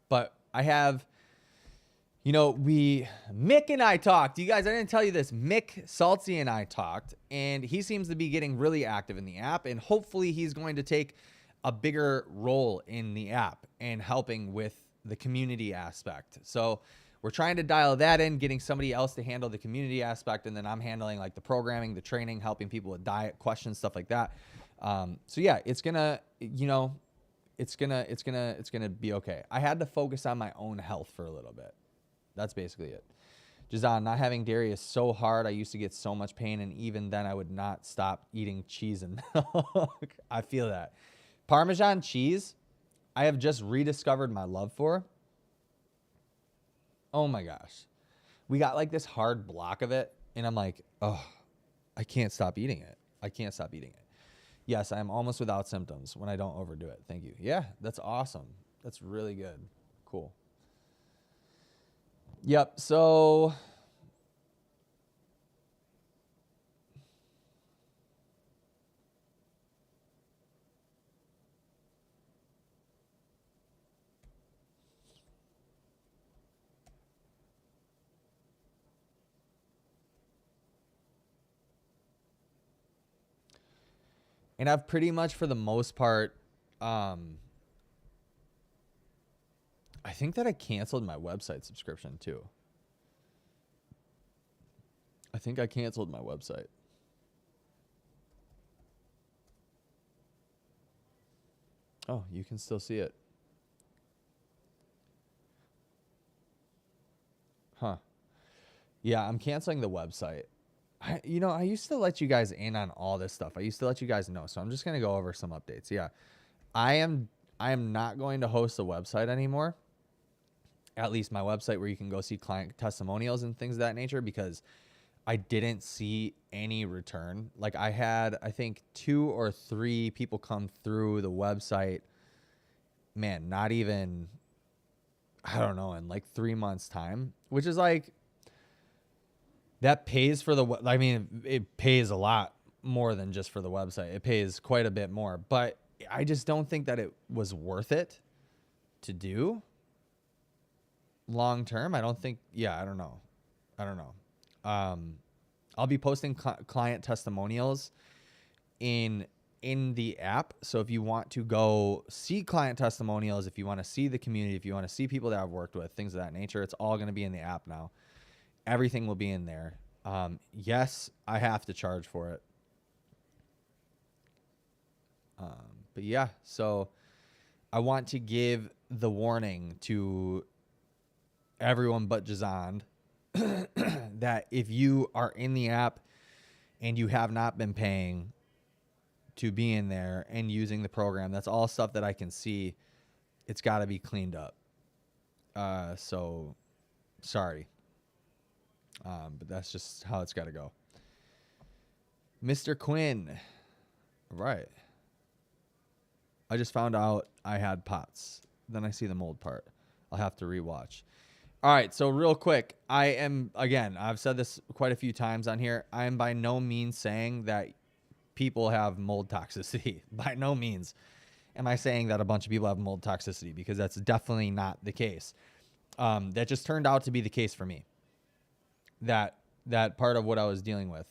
But I have, Mick and I talked. You guys, I didn't tell you this. Mick Saltzy and I talked, and he seems to be getting really active in the app, and hopefully he's going to take a bigger role in the app and helping with the community aspect. So we're trying to dial that in, getting somebody else to handle the community aspect, and then I'm handling like the programming, the training, helping people with diet questions, stuff like that. So yeah, it's gonna, it's gonna be okay. I had to focus on my own health for a little bit. That's basically it. Jazan, not having dairy is so hard. I used to get so much pain, and even then I would not stop eating cheese and milk. I feel that. Parmesan cheese, I have just rediscovered my love for. Oh my gosh. We got like this hard block of it, and I'm like, oh, I can't stop eating it. I can't stop eating it. Yes, I'm almost without symptoms when I don't overdo it. Thank you. Yeah, that's awesome. That's really good. Cool. Yep, so and I've pretty much, for the most part, I think that I canceled my website subscription too. I think I canceled my website. Oh, you can still see it. Huh. Yeah, I'm canceling the website. I used to let you guys in on all this stuff. I used to let you guys know. So I'm just going to go over some updates. Yeah. I am not going to host a website anymore. At least my website where you can go see client testimonials and things of that nature, because I didn't see any return. Like I had, I think 2 or 3 people come through the website. Man, not even, I don't know, in like 3 months time, which is like, that pays for it pays a lot more than just for the website. It pays quite a bit more, but I just don't think that it was worth it to do long term. I don't think, I don't know. I'll be posting client testimonials in the app. So if you want to go see client testimonials, if you want to see the community, if you want to see people that I've worked with, things of that nature, it's all going to be in the app now. Everything will be in there. Yes, I have to charge for it. But yeah, so I want to give the warning to everyone but Jazand that if you are in the app and you have not been paying to be in there and using the program, that's all stuff that I can see. It's got to be cleaned up. So sorry. But that's just how it's got to go. Mr. Quinn. Right. I just found out I had POTS. Then I see the mold part. I'll have to rewatch. All right. So real quick, I've said this quite a few times on here. I am by no means saying that people have mold toxicity. By no means am I saying that a bunch of people have mold toxicity, because that's definitely not the case. That just turned out to be the case for me. That part of what I was dealing with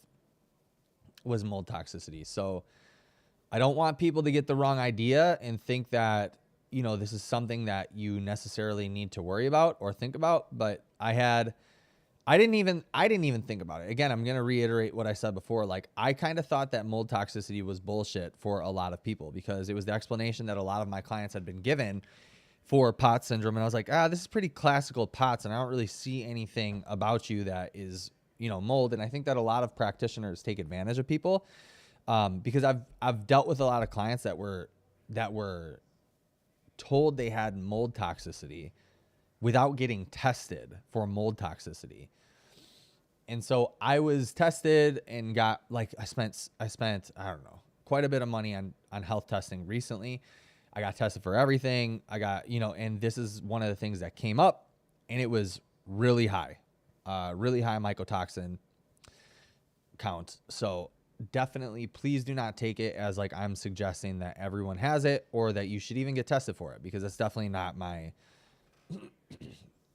was mold toxicity. So I don't want people to get the wrong idea and think that, this is something that you necessarily need to worry about or think about. But I didn't even think about it. Again, I'm going to reiterate what I said before. Like, I kind of thought that mold toxicity was bullshit for a lot of people, because it was the explanation that a lot of my clients had been given for POTS syndrome. And I was like, this is pretty classical POTS, and I don't really see anything about you that is, mold. And I think that a lot of practitioners take advantage of people, because I've dealt with a lot of clients that were told they had mold toxicity without getting tested for mold toxicity. And so I was tested and got, like, I spent, I don't know, quite a bit of money on health testing recently. I got tested for everything. I got, and this is one of the things that came up, and it was really high mycotoxin count. So definitely, please do not take it as like I'm suggesting that everyone has it or that you should even get tested for it, because that's definitely not my,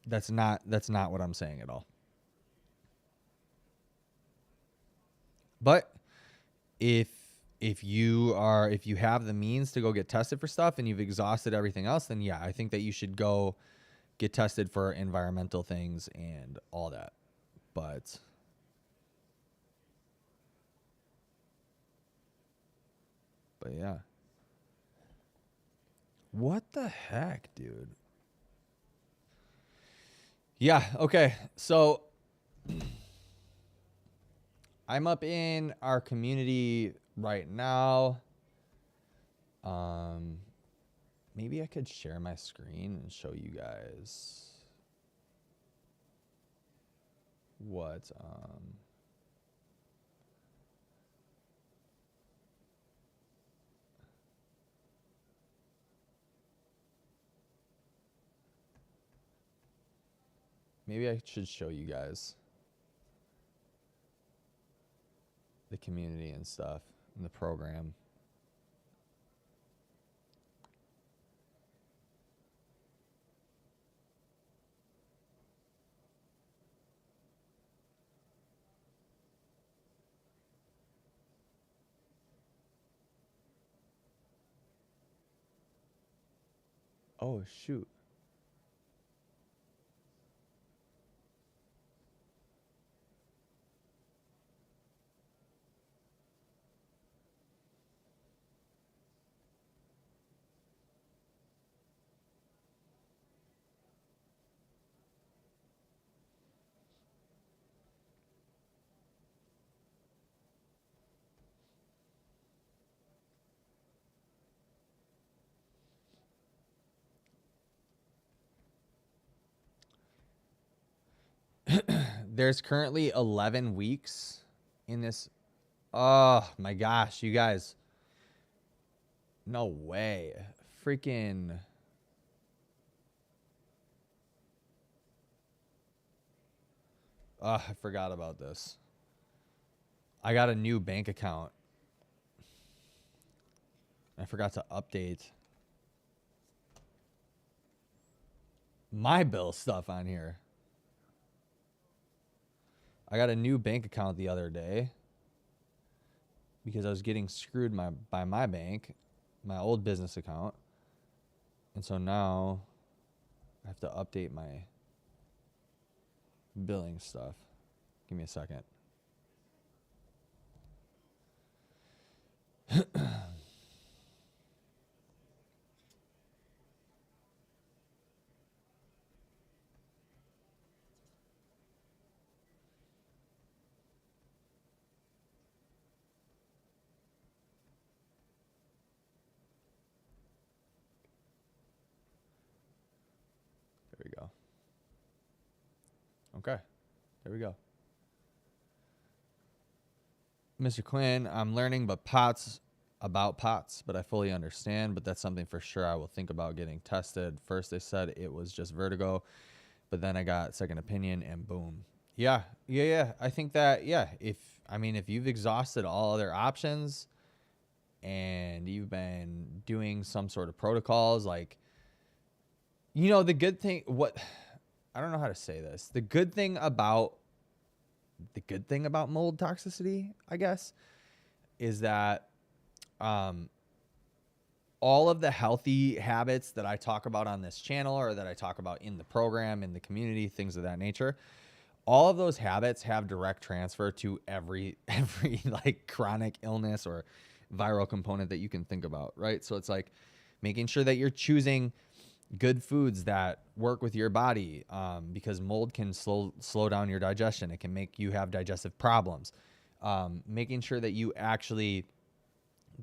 that's not what I'm saying at all. But if you have the means to go get tested for stuff and you've exhausted everything else, then yeah, I think that you should go get tested for environmental things and all that. But yeah. What the heck, dude? Yeah, okay. So I'm up in our community right now. Maybe I could share my screen and show you guys what maybe I should show you guys the community and stuff in the program. Oh, shoot. There's currently 11 weeks in this. Oh my gosh, you guys. No way. Freaking. I forgot about this. I got a new bank account. I forgot to update my bill stuff on here. I got a new bank account the other day because I was getting screwed by my bank, my old business account. And so now I have to update my billing stuff. Give me a second. There we go. Okay. There we go. Mr. Quinn, I'm learning about POTS, but I fully understand. But that's something for sure I will think about getting tested. First, they said it was just vertigo, but then I got second opinion and boom. Yeah. I think that, yeah, if you've exhausted all other options and you've been doing some sort of protocols, like, the good thing, I don't know how to say this. The good thing about mold toxicity, I guess, is that all of the healthy habits that I talk about on this channel or that I talk about in the program, in the community, things of that nature, all of those habits have direct transfer to every like chronic illness or viral component that you can think about, right? So it's like making sure that you're choosing good foods that work with your body, because mold can slow down your digestion. It can make you have digestive problems. Making sure that you actually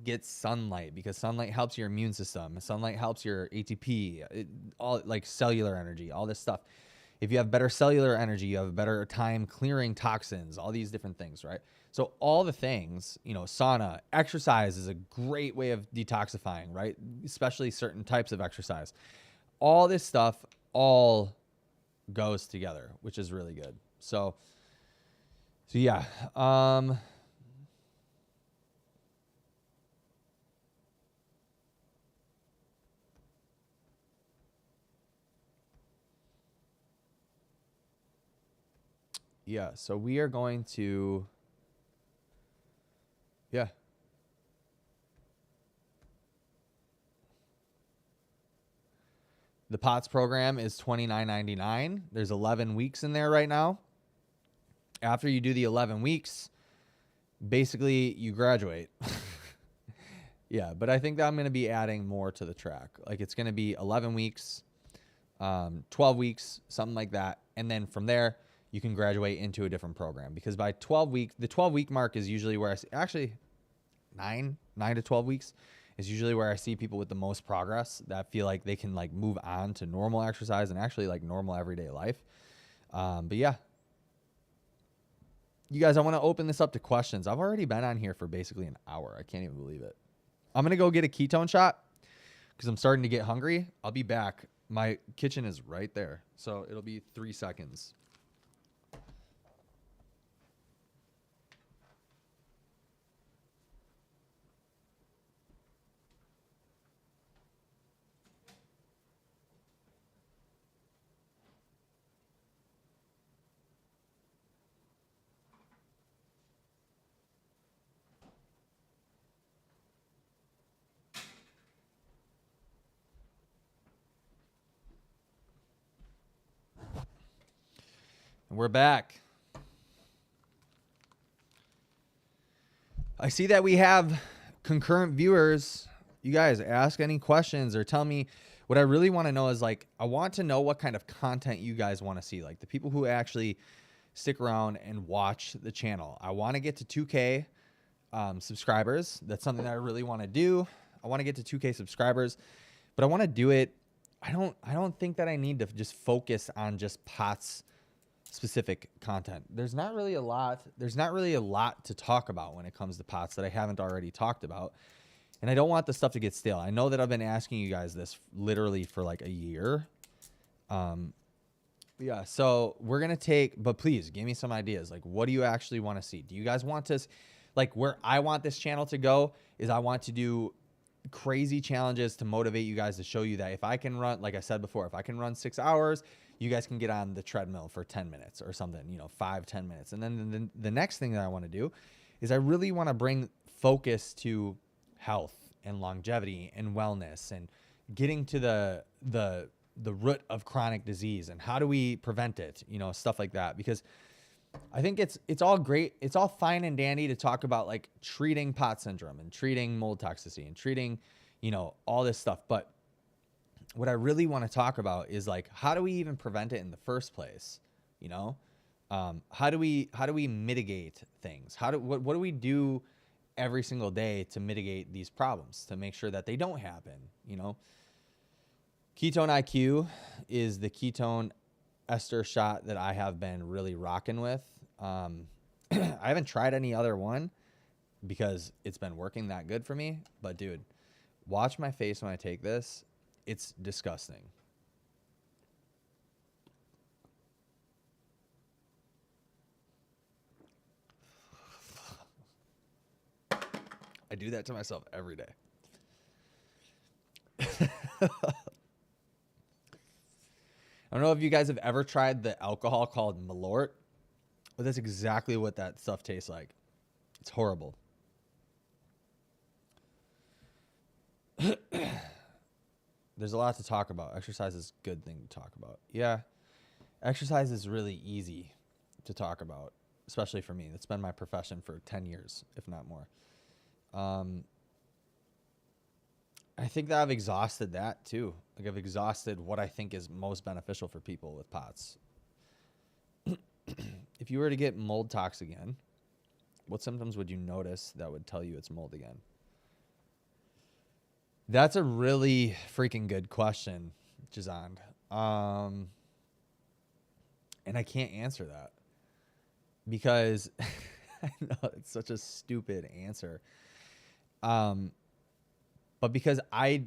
get sunlight, because sunlight helps your immune system. Sunlight helps your ATP, all like cellular energy, all this stuff. If you have better cellular energy, you have a better time clearing toxins, all these different things, right? So all the things, sauna, exercise is a great way of detoxifying, right? Especially certain types of exercise. All this stuff all goes together, which is really good. So yeah. Yeah, so we are going to, yeah. The POTS program is $29.99. There's 11 weeks in there right now. After you do the 11 weeks, basically you graduate. Yeah, but I think that I'm going to be adding more to the track. Like it's going to be 11 weeks, 12 weeks, something like that. And then from there, you can graduate into a different program, because by 12 week, the 12-week mark is usually where I see, actually 9 to 12 weeks is usually where I see people with the most progress that feel like they can like move on to normal exercise and actually like normal everyday life. But yeah, you guys, I want to open this up to questions. I've already been on here for basically an hour. I can't even believe it. I'm going to go get a ketone shot because I'm starting to get hungry. I'll be back. My kitchen is right there. So it'll be 3 seconds. And we're back. I see that we have concurrent viewers. You guys ask any questions or tell me. What I really want to know is like, I want to know what kind of content you guys want to see. Like the people who actually stick around and watch the channel. I want to get to 2K subscribers. That's something that I really want to do. I want to get to 2K subscribers, but I want to do it. I don't think that I need to just focus on just POTS specific content. There's not really a lot to talk about when it comes to POTS that I haven't already talked about. And I don't want the stuff to get stale. I know that I've been asking you guys this literally for like a year. Yeah, so we're going to take, but please give me some ideas. Like, what do you actually want to see? Do you guys want to, like where I want this channel to go is I want to do crazy challenges to motivate you guys, to show you that if I can run, like I said before, if I can run 6 hours, you guys can get on the treadmill for 10 minutes or something, 5-10 minutes. And then the next thing that I want to do is I really want to bring focus to health and longevity and wellness and getting to the root of chronic disease and how do we prevent it, stuff like that. Because I think it's all great. It's all fine and dandy to talk about like treating POTS syndrome and treating mold toxicity and treating, all this stuff. But what I really want to talk about is like, how do we even prevent it in the first place? How do we mitigate things? What do we do every single day to mitigate these problems, to make sure that they don't happen? Ketone IQ is the ketone ester shot that I have been really rocking with. I haven't tried any other one because it's been working that good for me. But dude, watch my face when I take this. It's disgusting. I do that to myself every day. I don't know if you guys have ever tried the alcohol called Malort, but that's exactly what that stuff tastes like. It's horrible. There's a lot to talk about. Exercise is a good thing to talk about. Yeah, exercise is really easy to talk about, especially for me. That's been my profession for 10 years, if not more. I think that I've exhausted that too. Like I've exhausted what I think is most beneficial for people with POTS. If you were to get mold tox again, what symptoms would you notice that would tell you it's mold again? That's a really freaking good question, Jazand. And I can't answer that because I know it's such a stupid answer. But because I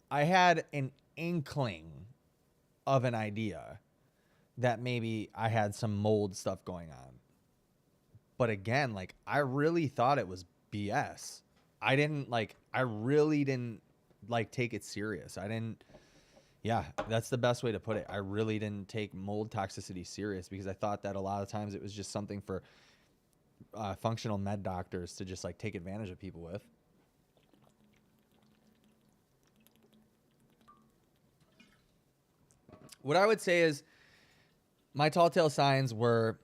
had an inkling of an idea that maybe I had some mold stuff going on. But again, like I really thought it was BS. I really didn't like take it serious. Yeah, that's the best way to put it. I really didn't take mold toxicity serious because I thought that a lot of times it was just something for functional med doctors to just like take advantage of people with. What I would say is my tall tale signs were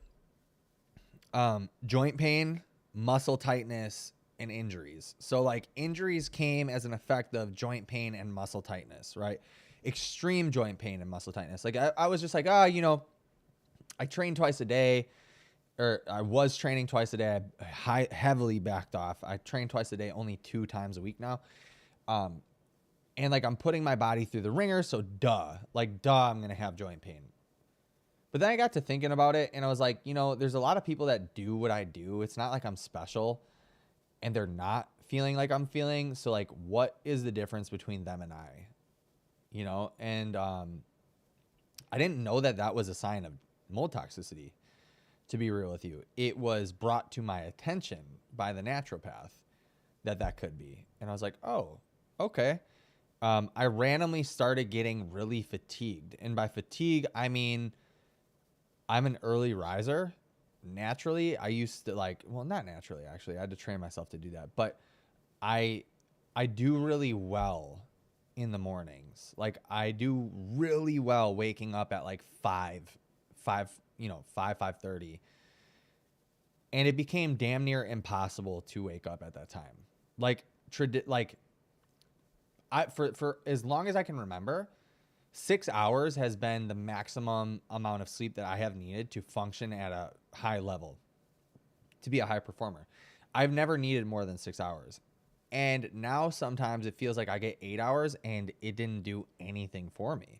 joint pain, muscle tightness, and injuries. So like injuries came as an effect of joint pain and muscle tightness, right? Extreme joint pain and muscle tightness. Like I was just like, I train twice a day, or I was training twice a day. I heavily backed off. I train twice a day, only 2 times a week now. And like I'm putting my body through the ringer, so I'm gonna have joint pain. But then I got to thinking about it, and I was like, there's a lot of people that do what I do. It's not like I'm special, and they're not feeling like I'm feeling. So like, what is the difference between them and I? And I didn't know that was a sign of mold toxicity, to be real with you. It was brought to my attention by the naturopath that could be. And I was like, oh, okay. I randomly started getting really fatigued. And by fatigue, I mean, I'm an early riser. Naturally, I used to not naturally, actually. I had to train myself to do that. But I do really well in the mornings. Like I do really well waking up at like 5:30. And it became damn near impossible to wake up at that time. For as long as I can remember, 6 hours has been the maximum amount of sleep that I have needed to function at a high level, to be a high performer. I've never needed more than 6 hours. And now sometimes it feels like I get 8 hours and it didn't do anything for me,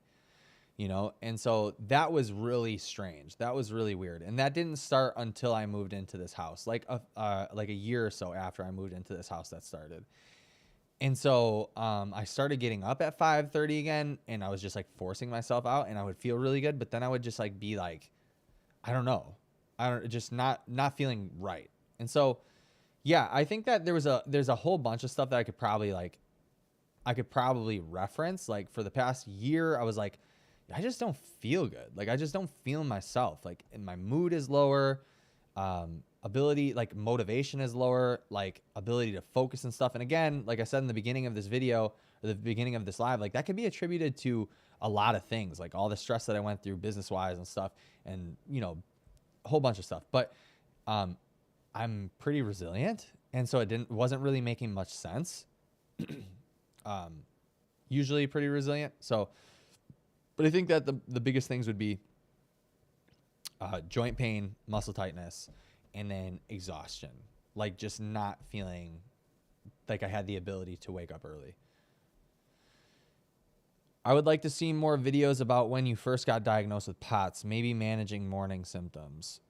And so that was really strange. That was really weird. And that didn't start until I moved into this house, like a year or so after I moved into this house that started. And so I started getting up at 5:30 again, and I was just like forcing myself out, and I would feel really good. But then I would just like be like, I don't know, just not feeling right. And so, yeah, I think that there's a whole bunch of stuff that I could probably reference. Like for the past year, I was like, I just don't feel good. Like I just don't feel myself. Like and my mood is lower. Ability, like motivation is lower, like ability to focus and stuff. And again, like I said in the beginning of this video, or the beginning of this live, like that could be attributed to a lot of things, like all the stress that I went through business wise and stuff, and a whole bunch of stuff. But I'm pretty resilient, and so it wasn't really making much sense. Usually pretty resilient. So, but I think that the biggest things would be joint pain, muscle tightness, and then exhaustion, like just not feeling like I had the ability to wake up early. I would like to see more videos about when you first got diagnosed with POTS, maybe managing morning symptoms.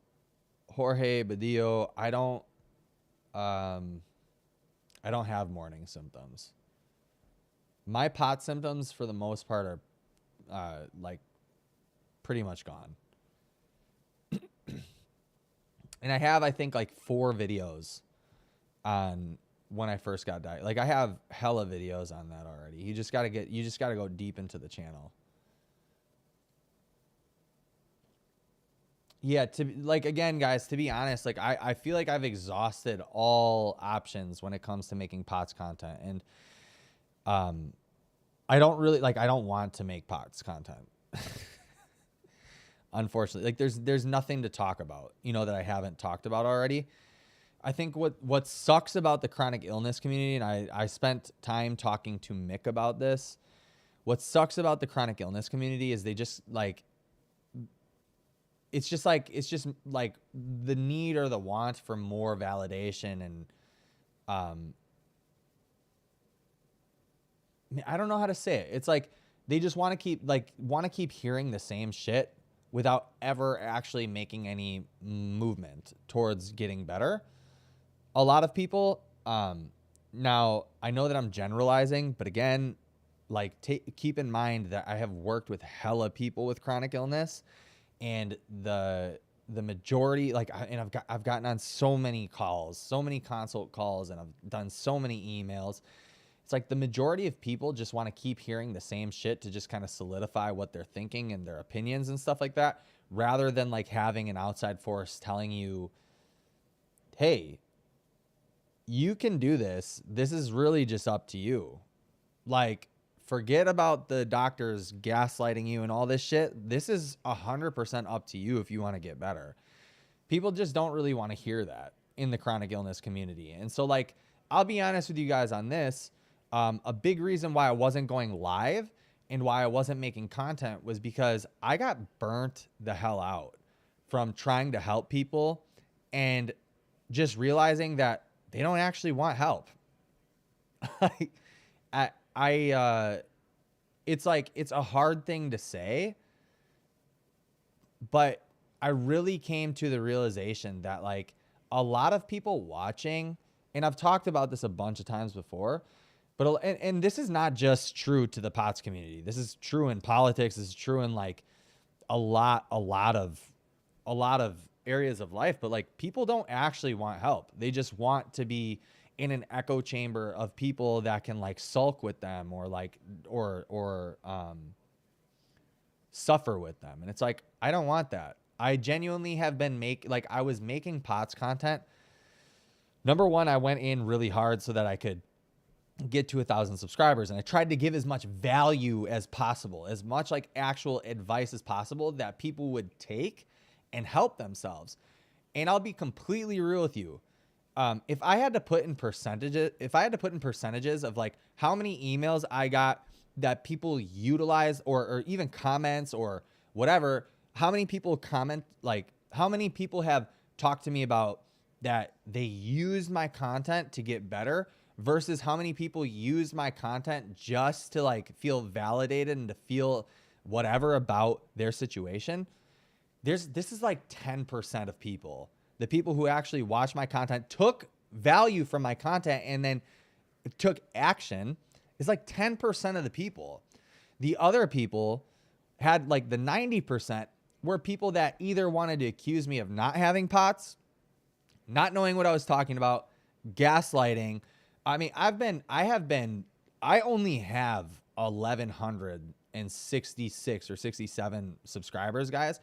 Jorge Badillo, I don't have morning symptoms. My POTS symptoms, for the most part, are like pretty much gone. And I have, I think, like 4 videos on when I first got diagnosed. Like I have hella videos on that already. You just gotta go deep into the channel. Yeah, again, guys, to be honest, like I feel like I've exhausted all options when it comes to making POTS content. And I don't want to make POTS content. Unfortunately, like there's nothing to talk about, that I haven't talked about already. I think what sucks about the chronic illness community, and I spent time talking to Mick about this. What sucks about the chronic illness community is they just like, it's just like the need or the want for more validation. And I don't know how to say it. It's like they just want to keep hearing the same shit without ever actually making any movement towards getting better. A lot of people, now I know that I'm generalizing, but again, like keep in mind that I have worked with hella people with chronic illness, and the majority, I've gotten on so many calls, so many consult calls, and I've done so many emails. it's like the majority of people just want to keep hearing the same shit to just kind of solidify what they're thinking and their opinions and stuff like that, rather than like having an outside force telling you, hey, you can do this. This is really just up to you. Like, forget about the doctors gaslighting you and all this shit. This is 100% up to you if you want to get better. People just don't really want to hear that in the chronic illness community. And so, like, I'll be honest with you guys on this. A big reason why I wasn't going live and why I wasn't making content was because I got burnt the hell out from trying to help people and just realizing that they don't actually want help. It's like, it's a hard thing to say, but I really came to the realization that like a lot of people watching, and I've talked about this a bunch of times before, but, and this is not just true to the POTS community. This is true in politics. This is true in like a lot of areas of life, but like people don't actually want help. They just want to be in an echo chamber of people that can like sulk with them or like, or suffer with them. And it's like, I don't want that. I genuinely have been I was making POTS content. Number one, I went in really hard so that I could get to 1,000 subscribers. And I tried to give as much value as possible, as much like actual advice as possible that people would take and help themselves. And I'll be completely real with you. If I had to put in percentages of like how many emails I got that people utilize or even comments or whatever, how many people comment, like how many people have talked to me about that they used my content to get better versus how many people use my content just to like feel validated and to feel whatever about their situation. This is like 10% of people. The people who actually watch my content, took value from my content, and then took action is like 10% of the people. The other people had like the 90% were people that either wanted to accuse me of not having POTS, not knowing what I was talking about, gaslighting. I mean, I only have 1,166 or 67 subscribers, guys.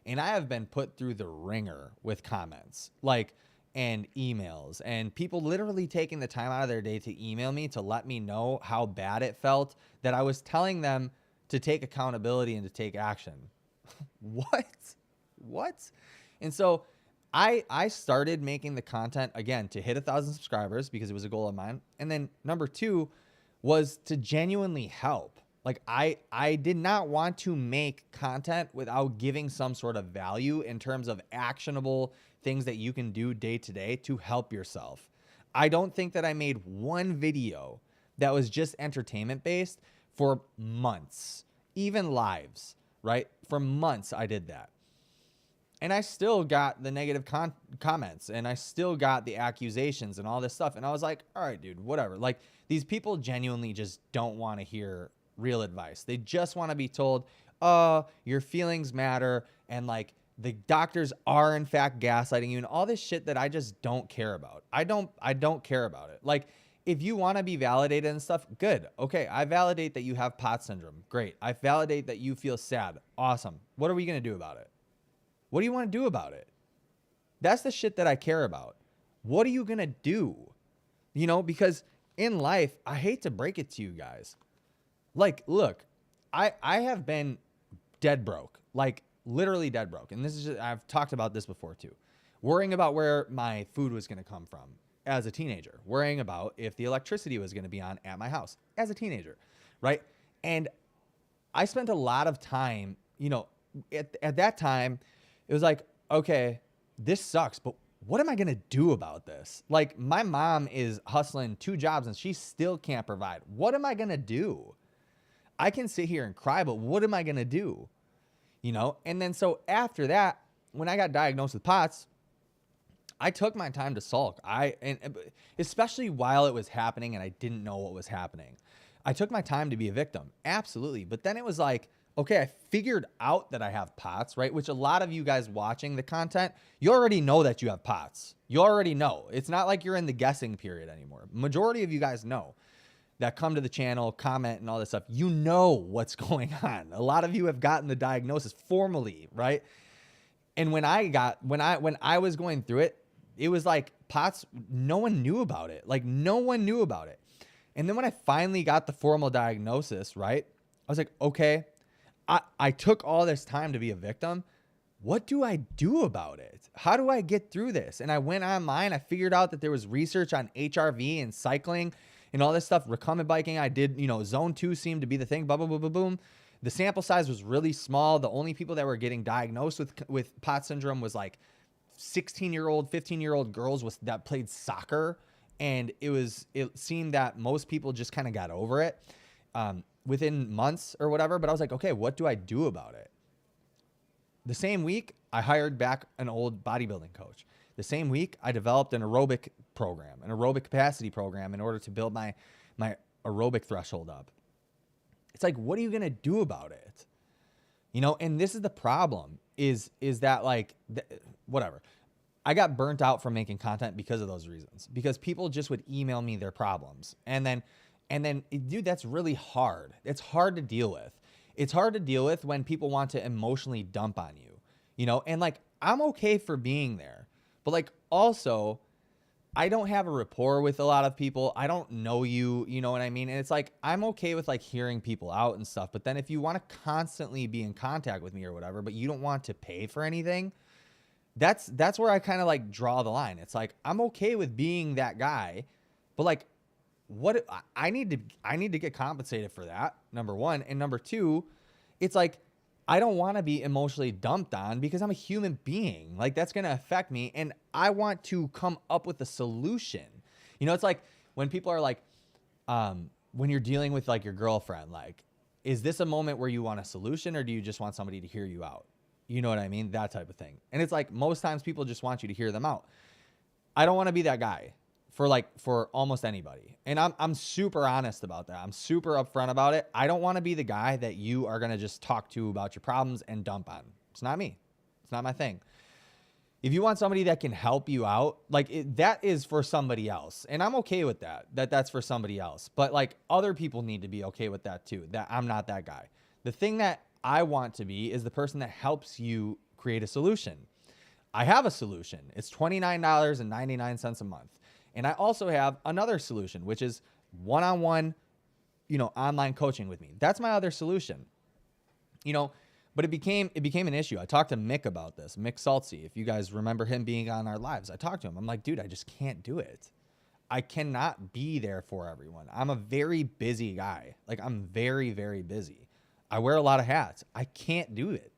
And I have been put through the ringer with comments like, and emails, and people literally taking the time out of their day to email me to let me know how bad it felt that I was telling them to take accountability and to take action. What? And so I started making the content again to hit 1,000 subscribers because it was a goal of mine. And then number two was to genuinely help. Like I did not want to make content without giving some sort of value in terms of actionable things that you can do day to day to help yourself. I don't think that I made one video that was just entertainment based for months, even lives, right? For months I did that. And I still got the negative comments, and I still got the accusations and all this stuff. And I was like, all right, dude, whatever. Like, these people genuinely just don't want to hear real advice. They just want to be told, oh, your feelings matter. And like the doctors are in fact gaslighting you and all this shit that I just don't care about. I don't care about it. Like, if you want to be validated and stuff, good. Okay, I validate that you have POTS syndrome. Great. I validate that you feel sad. Awesome. What are we going to do about it? What do you want to do about it? That's the shit that I care about. What are you going to do? You know, because in life, I hate to break it to you guys. Like, look, I have been dead broke, like literally dead broke. And this is just, I've talked about this before too. Worrying about where my food was going to come from as a teenager, worrying about if the electricity was going to be on at my house as a teenager, right? And I spent a lot of time, you know, at that time, it was like, okay, this sucks, but what am I going to do about this? Like, my mom is hustling 2 jobs and she still can't provide. What am I going to do? I can sit here and cry, but what am I going to do? You know? And then so after that, when I got diagnosed with POTS, I took my time to sulk. And especially while it was happening and I didn't know what was happening. I took my time to be a victim. Absolutely. But then it was like, okay, I figured out that I have POTS, right? Which a lot of you guys watching the content, you already know that you have POTS. You already know. It's not like you're in the guessing period anymore. Majority of you guys know. that come to the channel, comment and all this stuff, you know what's going on. A lot of you have gotten the diagnosis formally, right? And when I was going through it, it was like POTS, no one knew about it. Like no one knew about it. And then when I finally got the formal diagnosis, right? I was like, okay, I took all this time to be a victim. What do I do about it? How do I get through this? And I went online. I figured out that there was research on HRV and cycling and all this stuff. Recumbent biking. I did, zone 2 seemed to be the thing. Boom, boom, boom, boom, boom. The sample size was really small. The only people that were getting diagnosed with POTS syndrome was like 16-year-old, 15-year-old girls that played soccer. And it seemed that most people just kind of got over it within months or whatever. But I was like, okay, what do I do about it? The same week, I hired back an old bodybuilding coach. The same week, I developed an aerobic program, an aerobic capacity program in order to build my aerobic threshold up. It's like, what are you going to do about it? And this is the problem is that like, whatever. I got burnt out from making content because of those reasons, because people just would email me their problems. And then, dude, that's really hard. It's hard to deal with. It's hard to deal with when people want to emotionally dump on you, and like, I'm okay for being there, but like, also, I don't have a rapport with a lot of people. I don't know you, you know what I mean? And it's like, I'm okay with like hearing people out and stuff. But then if you want to constantly be in contact with me or whatever, but you don't want to pay for anything, that's where I kind of like draw the line. It's like, I'm okay with being that guy, but like, what I need to get compensated for that, number one. And number two, it's like, I don't want to be emotionally dumped on because I'm a human being. Like, that's going to affect me. And I want to come up with a solution. It's like when people are like, when you're dealing with like your girlfriend, like, is this a moment where you want a solution or do you just want somebody to hear you out? You know what I mean? That type of thing. And it's like, most times people just want you to hear them out. I don't want to be that guy for almost anybody. And I'm super honest about that. I'm super upfront about it. I don't want to be the guy that you are going to just talk to about your problems and dump on. It's not me. It's not my thing. If you want somebody that can help you out, like that is for somebody else. And I'm okay with that's for somebody else. But like, other people need to be okay with that too, that I'm not that guy. The thing that I want to be is the person that helps you create a solution. I have a solution. It's $29.99 a month. And I also have another solution, which is one-on-one, online coaching with me. That's my other solution. But it became an issue. I talked to Mick about this, Mick Saltzy. If you guys remember him being on our lives, I talked to him. I'm like, dude, I just can't do it. I cannot be there for everyone. I'm a very busy guy. Like, I'm very, very busy. I wear a lot of hats. I can't do it.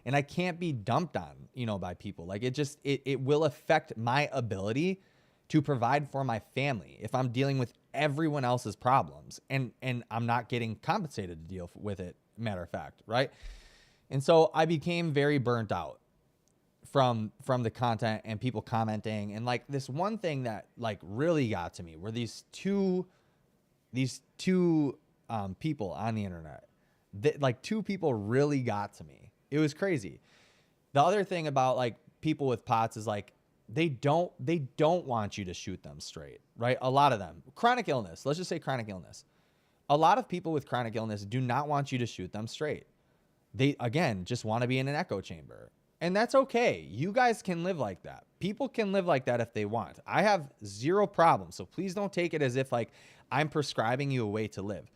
And I can't be dumped on, by people. Like, it will affect my ability to provide for my family if I'm dealing with everyone else's problems and I'm not getting compensated to deal with it, matter of fact, right? And so I became very burnt out from the content and people commenting. And like, this one thing that like really got to me were these two people on the internet. Like, two people really got to me. It was crazy. The other thing about like people with POTS is like, they don't want you to shoot them straight, right? A lot of them. Chronic illness. Let's just say chronic illness. A lot of people with chronic illness do not want you to shoot them straight. They, again, just want to be in an echo chamber. And that's okay. You guys can live like that. People can live like that if they want. I have zero problem. So please don't take it as if like I'm prescribing you a way to live.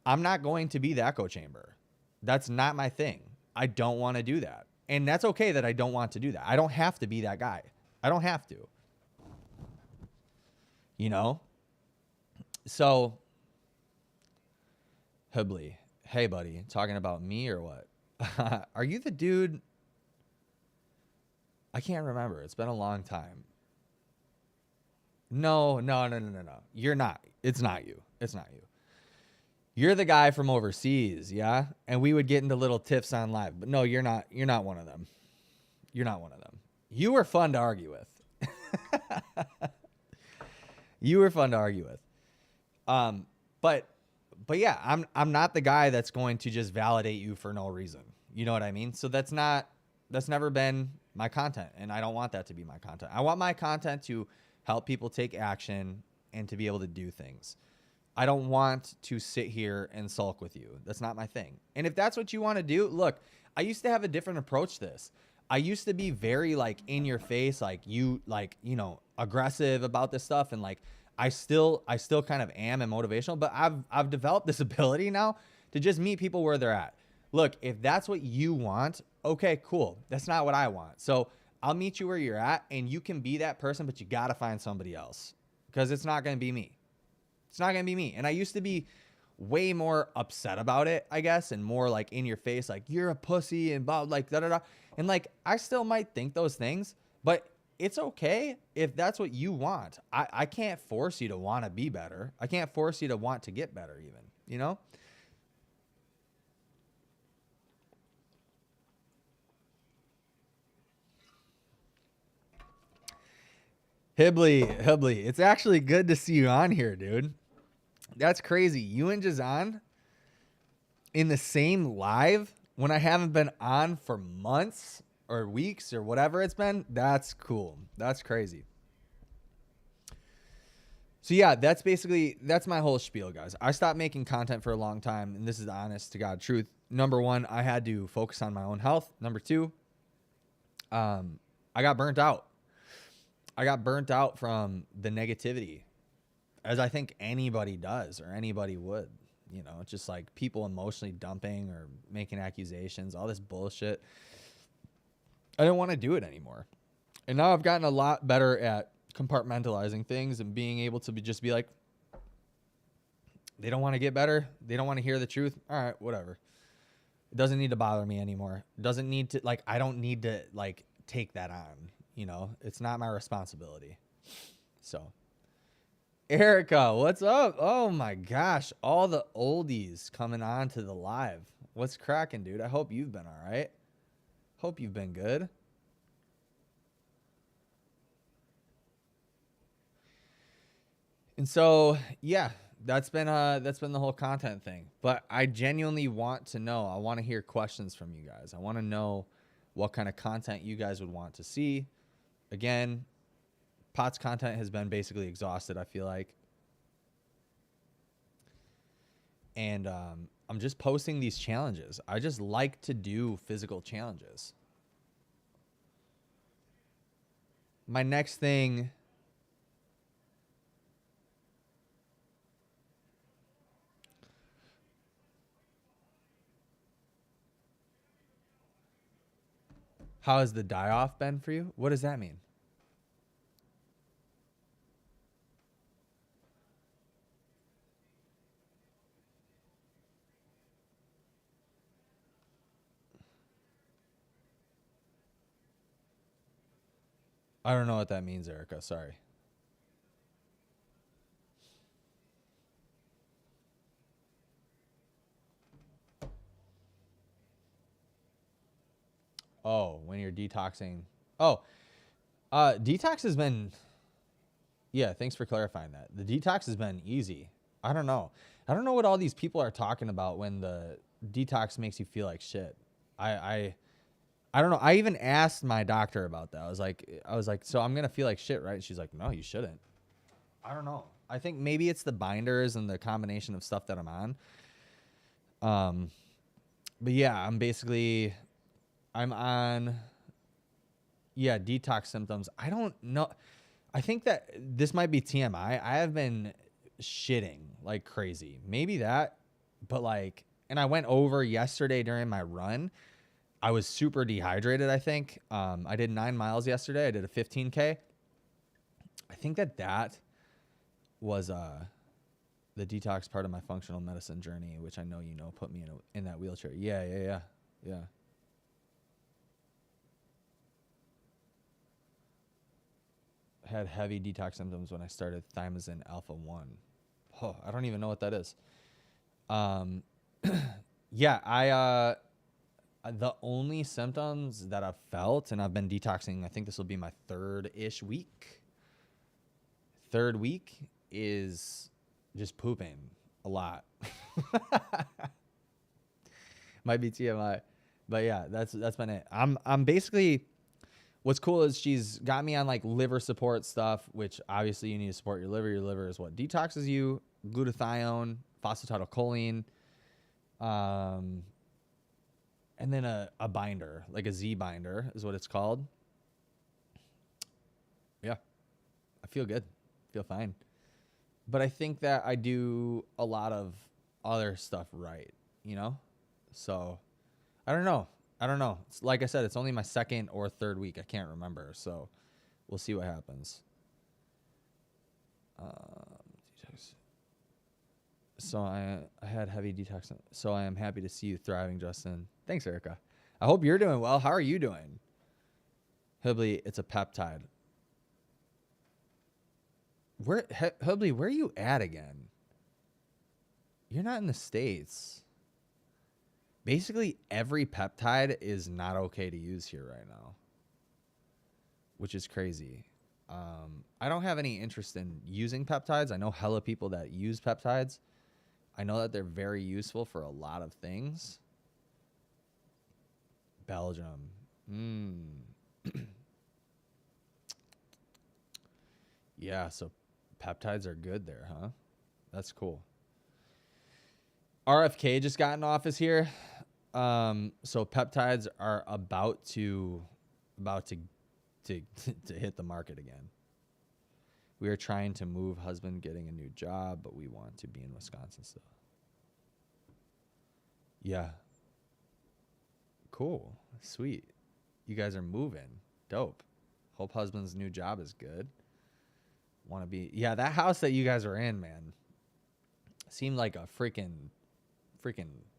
I'm not going to be the echo chamber. That's not my thing. I don't want to do that. And that's okay that I don't want to do that. I don't have to be that guy. I don't have to. So, Hibley, hey buddy, talking about me or what? Are you the dude? I can't remember. It's been a long time. No. You're not. It's not you. You're the guy from overseas, yeah? And we would get into little tiffs on live. But no, you're not one of them. You're not one of them. You were fun to argue with. But yeah, I'm not the guy that's going to just validate you for no reason. You know what I mean? So that's never been my content, and I don't want that to be my content. I want my content to help people take action and to be able to do things. I don't want to sit here and sulk with you. That's not my thing. And if that's what you want to do, look, I used to have a different approach to this. I used to be very like in your face, aggressive about this stuff. And like, I still kind of am and motivational, but I've developed this ability now to just meet people where they're at. Look, if that's what you want, okay, cool. That's not what I want. So I'll meet you where you're at, and you can be that person, but you got to find somebody else, because it's not going to be me. It's not going to be me. And I used to be way more upset about it, I guess, and more like in your face, like you're a pussy and blah, like da da da. And like, I still might think those things, but it's okay if that's what you want. I can't force you to want to be better. I can't force you to want to get better even, you know? Hibley, it's actually good to see you on here, dude. That's crazy. You and Jazan in the same live when I haven't been on for months or weeks or whatever it's been. That's cool. That's crazy. So yeah, that's my whole spiel, guys. I stopped making content for a long time, and this is the honest to God truth. Number one, I had to focus on my own health. Number two, I got burnt out. I got burnt out from the negativity, as I think anybody does or anybody would. You know, it's just like people emotionally dumping or making accusations, all this bullshit. I didn't want to do it anymore. And now I've gotten a lot better at compartmentalizing things and being able to just be like, they don't want to get better. They don't want to hear the truth. All right, whatever. It doesn't need to bother me anymore. It doesn't need to, like, I don't need to, like, take that on. You know, it's not my responsibility. So, Erica, what's up? Oh my gosh, all the oldies coming on to the live. What's cracking, dude? I hope you've been all right. Hope you've been good. And so, yeah, that's been the whole content thing. But I genuinely want to know. I want to hear questions from you guys. I want to know what kind of content you guys would want to see. Again, Pot's content has been basically exhausted, I feel like. And I'm just posting these challenges. I just like to do physical challenges. My next thing... How has the die-off been for you? What does that mean? I don't know what that means, Erica. Sorry. Oh, when you're detoxing. Oh, detox has been... Yeah, thanks for clarifying that. The detox has been easy. I don't know. I don't know what all these people are talking about when the detox makes you feel like shit. I don't know. I even asked my doctor about that. I was like, so I'm going to feel like shit, right? She's like, no, you shouldn't. I don't know. I think maybe it's the binders and the combination of stuff that I'm on. But yeah, I'm on, yeah, detox symptoms. I don't know. I think that this might be TMI. I have been shitting like crazy. Maybe that, but like, and I went over yesterday during my run. I was super dehydrated, I think. I did 9 miles yesterday. I did a 15K. I think that was the detox part of my functional medicine journey, which I know put me in that wheelchair. Yeah. Had heavy detox symptoms when I started Thymosin Alpha 1. Oh, I don't even know what that is. Yeah, the only symptoms that I've felt, and I've been detoxing, I think this will be my third-ish week. Third week is just pooping a lot. Might be TMI. But yeah, that's been it. I'm basically, what's cool is she's got me on like liver support stuff, which obviously you need to support your liver. Your liver is what detoxes you. glutathione, phosphatidylcholine, and then a binder, like a Z binder is what it's called. Yeah, I feel good. Feel fine. But I think that I do a lot of other stuff right, you know? So I don't know. It's, like I said, it's only my second or third week. I can't remember. So we'll see what happens. So I had heavy detox. So I am happy to see you thriving, Justin. Thanks, Erica. I hope you're doing well. How are you doing? Hibley, it's a peptide. Hibley, where are you at again? You're not in the States. Basically, every peptide is not okay to use here right now, which is crazy. I don't have any interest in using peptides. I know hella people that use peptides. I know that they're very useful for a lot of things. Belgium. Yeah, so peptides are good there, huh? That's cool. RFK just got in office here. So peptides are about to hit the market again. We are trying to move, husband getting a new job, but we want to be in Wisconsin still. Yeah. Cool. Sweet. You guys are moving. Dope. Hope husband's new job is good. Want to be... Yeah, that house that you guys are in, man, seemed like a freaking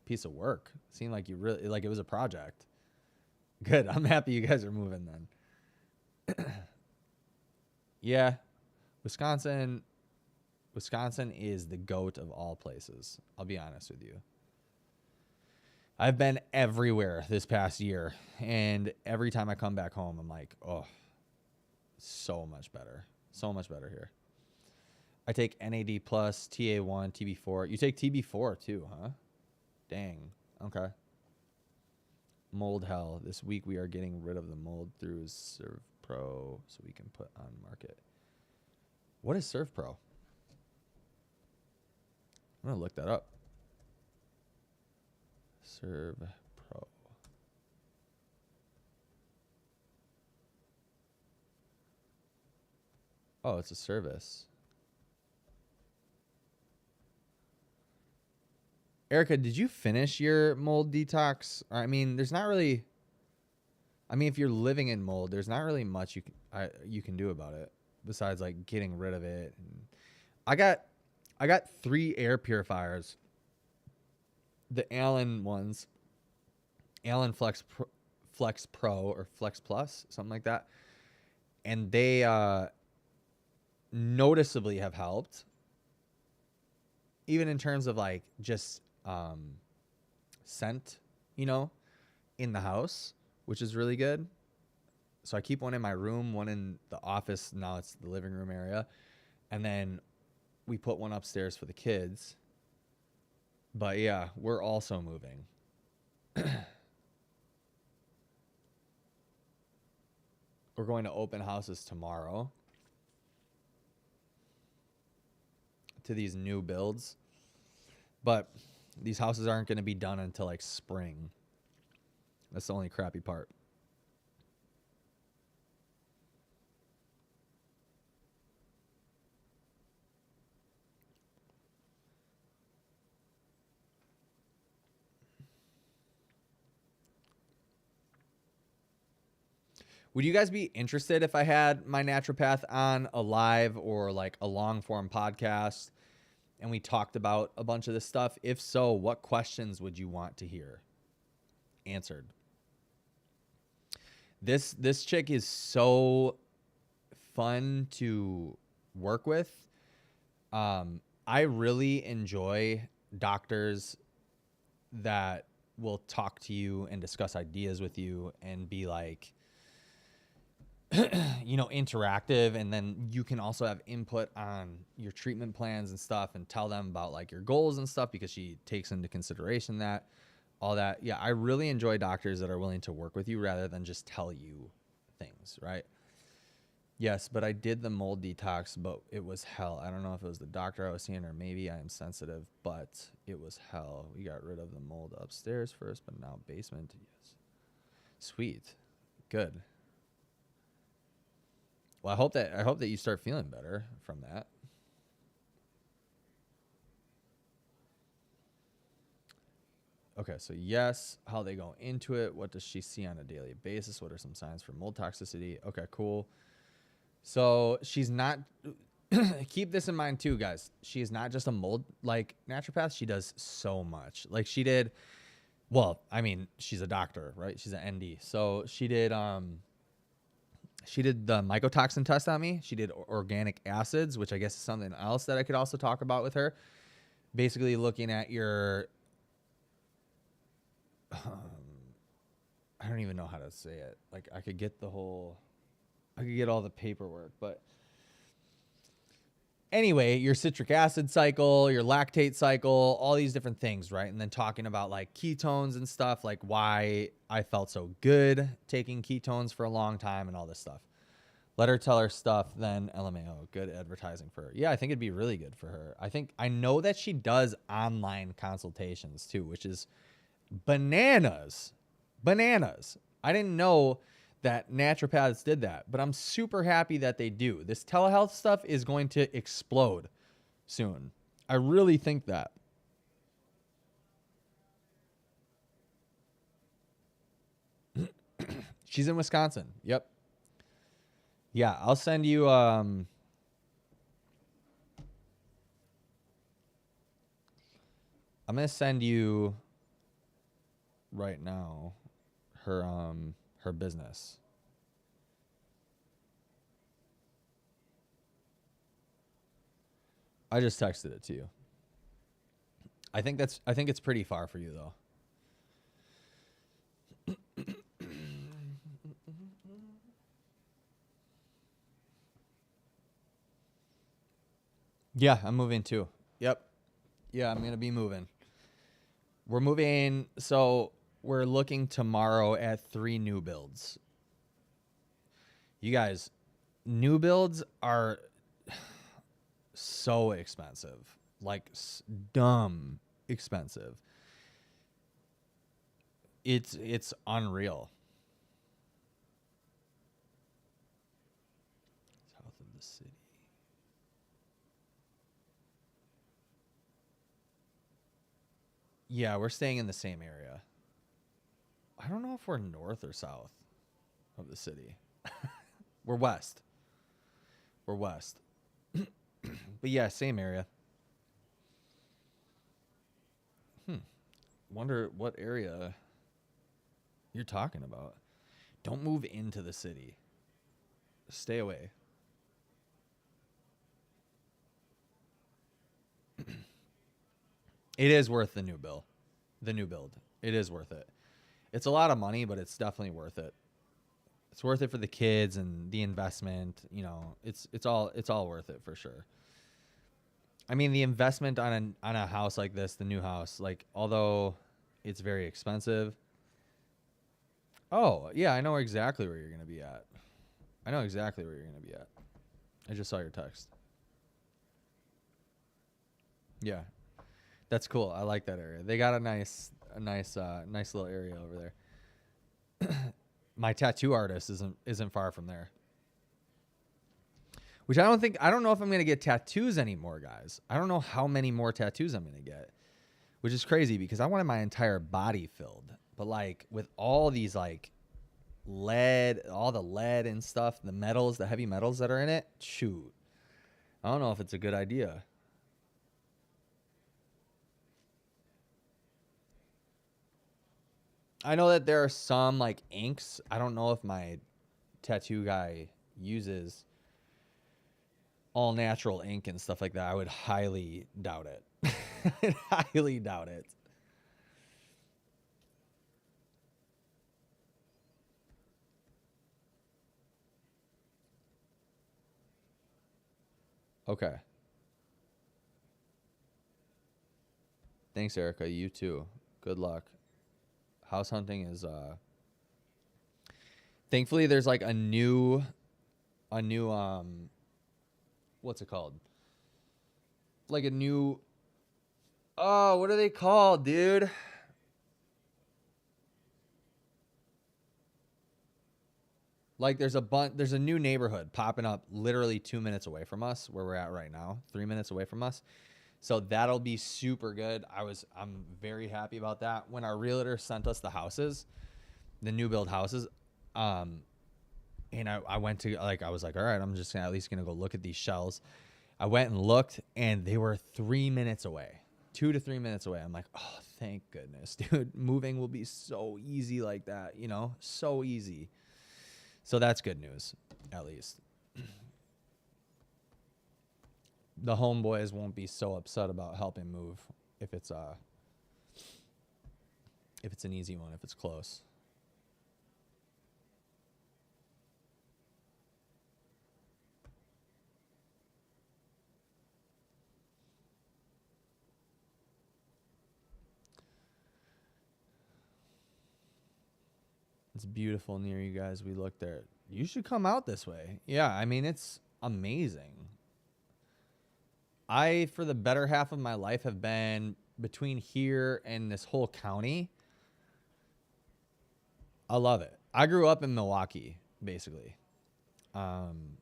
piece of work. Seemed like you really... Like it was a project. Good. I'm happy you guys are moving then. Yeah. Wisconsin is the GOAT of all places. I'll be honest with you. I've been everywhere this past year, and every time I come back home, I'm like, oh, so much better. So much better here. I take NAD+, TA1, TB4. You take TB4 too, huh? Dang. Okay. Mold hell. This week we are getting rid of the mold through ServPro so we can put on market. What is ServPro? I'm going to look that up. ServPro. Oh, it's a service. Erica, did you finish your mold detox? I mean, there's not really... I mean, if you're living in mold, there's not really much you can do about it besides like getting rid of it. And I got 3 air purifiers. The Allen ones. Allen Flex Pro or Flex Plus, something like that. And they noticeably have helped. Even in terms of like just scent, you know, in the house, which is really good. So I keep one in my room, one in the office. Now it's the living room area. And then we put one upstairs for the kids. But yeah, we're also moving. We're going to open houses tomorrow to these new builds. But these houses aren't going to be done until like spring. That's the only crappy part. Would you guys be interested if I had my naturopath on a live or like a long form podcast and we talked about a bunch of this stuff? If so, what questions would you want to hear answered? This chick is so fun to work with. I really enjoy doctors that will talk to you and discuss ideas with you and be like, you know, interactive, and then you can also have input on your treatment plans and stuff and tell them about like your goals and stuff because she takes into consideration that, all that. Yeah, I really enjoy doctors that are willing to work with you rather than just tell you things, right? Yes, but I did the mold detox, but it was hell. I don't know if it was the doctor I was seeing or maybe I am sensitive, but it was hell. We got rid of the mold upstairs first, but now basement. Yes. Sweet. Good. Well, I hope that you start feeling better from that. Okay, so yes, how they go into it. What does she see on a daily basis? What are some signs for mold toxicity? Okay, cool. So she's not. Keep this in mind too, guys. She is not just a mold like naturopath. She does so much. Like she did. Well, I mean, she's a doctor, right? She's an ND. So she did. She did the mycotoxin test on me. She did organic acids, which I guess is something else that I could also talk about with her. Basically, looking at your. I don't even know how to say it. Like I could get all the paperwork, but anyway, your citric acid cycle, your lactate cycle, all these different things, right? And then talking about like ketones and stuff, like why I felt so good taking ketones for a long time and all this stuff. Let her tell her stuff, then LMAO. Good advertising for her. Yeah, I think it'd be really good for her. I know that she does online consultations too, which is bananas. Bananas. I didn't know that naturopaths did that, but I'm super happy that they do. This telehealth stuff is going to explode soon. I really think that. She's in Wisconsin. Yep. Yeah, I'll send you I'm going to send you right now her business. I just texted it to you. I think it's pretty far for you though. Yeah, I'm moving too. Yep. Yeah, I'm going to be moving. We're moving, so we're looking tomorrow at 3 new builds. You guys, new builds are so expensive. Like dumb expensive. It's unreal. South of the city. Yeah, we're staying in the same area. I don't know if we're north or south of the city. We're west. We're west. But yeah, same area. Wonder what area you're talking about. Don't move into the city. Stay away. It is worth the new bill. The new build. It is worth it. It's a lot of money, but it's definitely worth it. It's worth it for the kids and the investment. You know, it's all worth it for sure. I mean, the investment on a house like this, the new house, like although it's very expensive. Oh yeah, I know exactly where you're gonna be at. I know exactly where you're gonna be at. I just saw your text. Yeah, that's cool. I like that area. They got nice little area over there. My tattoo artist isn't far from there. Which I don't know if I'm gonna get tattoos anymore, guys. I don't know how many more tattoos I'm gonna get. Which is crazy because I wanted my entire body filled. But like with all these like all the lead and stuff, the metals, the heavy metals that are in it, shoot. I don't know if it's a good idea. I know that there are some like inks. I don't know if my tattoo guy uses all natural ink and stuff like that. I would highly doubt it. I'd highly doubt it. Okay. Thanks, Erica. You too. Good luck. House hunting is thankfully there's like a new a new what's it called? Like a new, oh, what are they called, dude? Like there's a new neighborhood popping up literally 2 minutes away from us where we're at right now, 3 minutes away from us. So that'll be super good. I'm very happy about that. When our realtor sent us the houses, the new build houses, and I went to, like, I was like, all right, I'm just at least gonna go look at these shells. I went and looked, and they were 3 minutes away, 2 to 3 minutes away. I'm like, oh, thank goodness, dude. Moving will be so easy like that, you know, so easy. So that's good news, at least. The homeboys won't be so upset about helping move if it's an easy one, if it's close. It's beautiful near you guys. We looked there. You should come out this way. Yeah, I mean, it's amazing. I, for the better half of my life, have been between here and this whole county. I love it. I grew up in Milwaukee, basically. And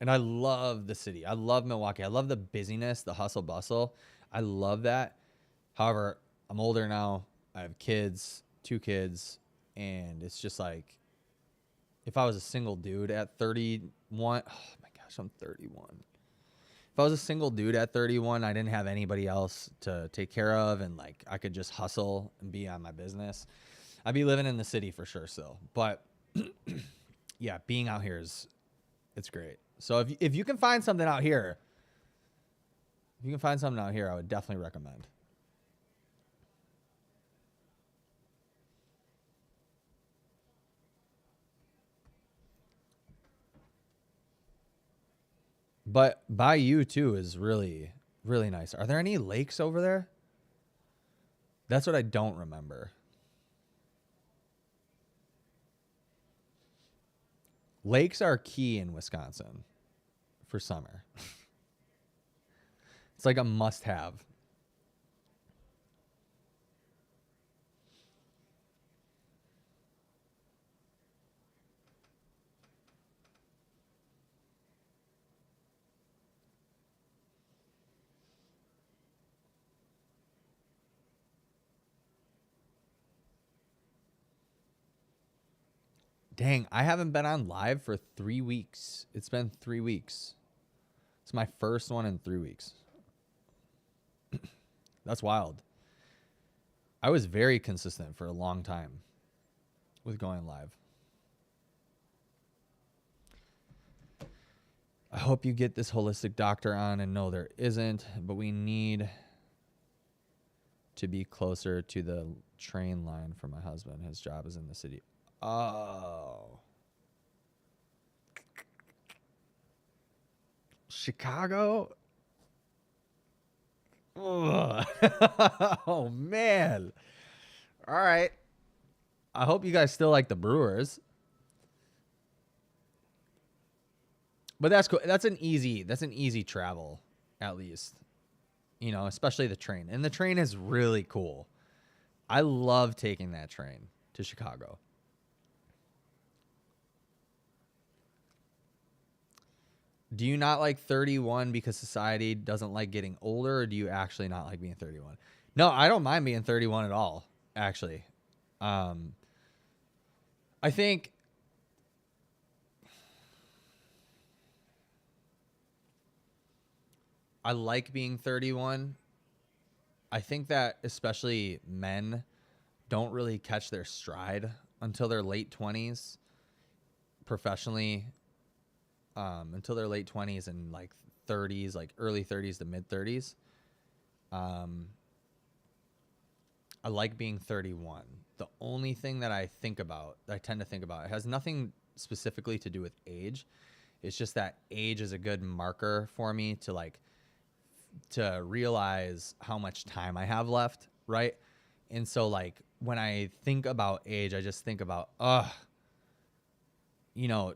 I love the city. I love Milwaukee. I love the busyness, the hustle bustle. I love that. However, I'm older now. I have kids, 2 kids. And it's just like, if I was a single dude at 31, oh my gosh, I'm 31. If I was a single dude at 31, I didn't have anybody else to take care of, and like I could just hustle and be on my business, I'd be living in the city for sure still. But yeah, being out here it's great. So if you can find something out here, I would definitely recommend. But by you too is really, really nice. Are there any lakes over there? That's what I don't remember. Lakes are key in Wisconsin for summer. It's like a must-have. Dang, I haven't been on live for 3 weeks. It's been 3 weeks. It's my first one in 3 weeks. That's wild. I was very consistent for a long time with going live. I hope you get this holistic doctor on, and no, there isn't, but we need to be closer to the train line for my husband. His job is in the city. Oh. Chicago? Oh, man. All right. I hope you guys still like the Brewers. But that's cool. That's an easy travel, at least. You know, especially the train. And the train is really cool. I love taking that train to Chicago. Do you not like 31 because society doesn't like getting older, or do you actually not like being 31? No, I don't mind being 31 at all, actually. I think I like being 31. I think that especially men don't really catch their stride until their late 20s professionally. Until their late 20s and like 30s, like early 30s to mid 30s. I like being 31. The only thing that I tend to think about, it has nothing specifically to do with age. It's just that age is a good marker for me to realize how much time I have left, right? And so like when I think about age, I just think about,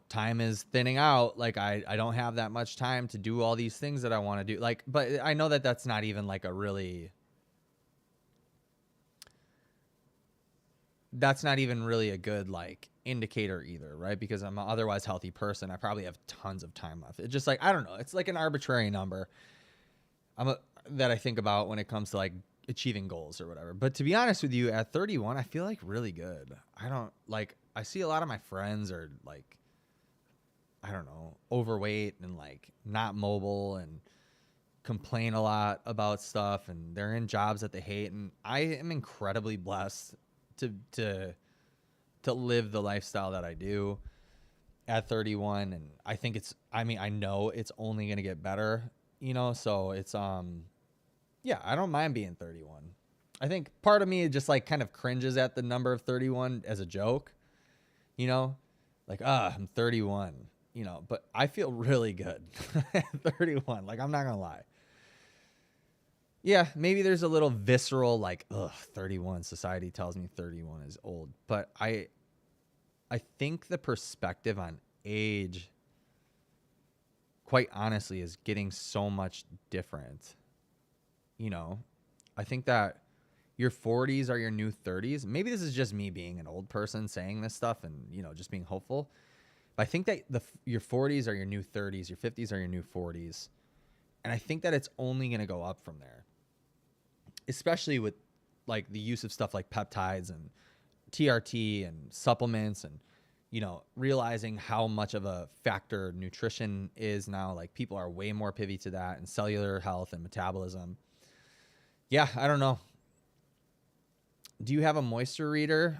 time is thinning out. Like I don't have that much time to do all these things that I want to do. Like, but I know that that's not even like that's not even really a good like indicator either, right? Because I'm an otherwise healthy person. I probably have tons of time left. It's just like, I don't know. It's like an arbitrary number that I think about when it comes to like achieving goals or whatever. But to be honest with you, at 31, I feel like really good. I see a lot of my friends are like, I don't know, overweight and like not mobile and complain a lot about stuff, and they're in jobs that they hate. And I am incredibly blessed to live the lifestyle that I do at 31. And I think I know it's only going to get better, so it's, yeah, I don't mind being 31. I think part of me just like kind of cringes at the number of 31 as a joke, like, I'm 31, but I feel really good at 31. Like, I'm not going to lie. Yeah, maybe there's a little visceral, like, 31. Society tells me 31 is old. But I think the perspective on age, quite honestly, is getting so much different. I think that your 40s are your new 30s. Maybe this is just me being an old person saying this stuff and, just being hopeful. But I think that your 40s are your new 30s, your 50s are your new 40s. And I think that it's only going to go up from there. Especially with like the use of stuff like peptides and TRT and supplements and, realizing how much of a factor nutrition is now. Like, people are way more privy to that, and cellular health and metabolism. Yeah, I don't know. Do you have a moisture reader?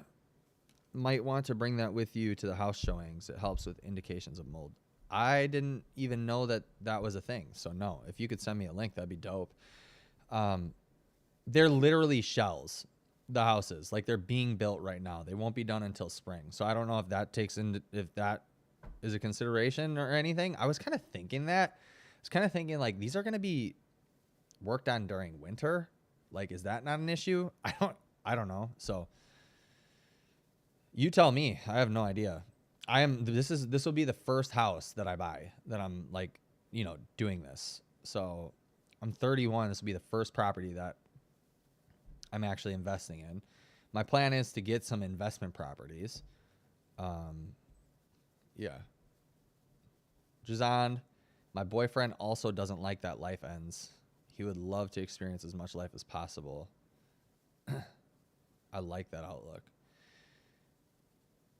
Might want to bring that with you to the house showings. It helps with indications of mold. I didn't even know that was a thing. So no, if you could send me a link, that'd be dope. They're literally shells, the houses. Like, they're being built right now. They won't be done until spring. So I don't know if that is a consideration or anything. I was kind of thinking like, these are going to be worked on during winter. Like, is that not an issue? I don't know. So you tell me. I have no idea. This will be the first house that I buy that I'm like, doing this. So I'm 31. This will be the first property that I'm actually investing in. My plan is to get some investment properties. Yeah. Jazan, my boyfriend also doesn't like that life ends. He would love to experience as much life as possible. I like that outlook.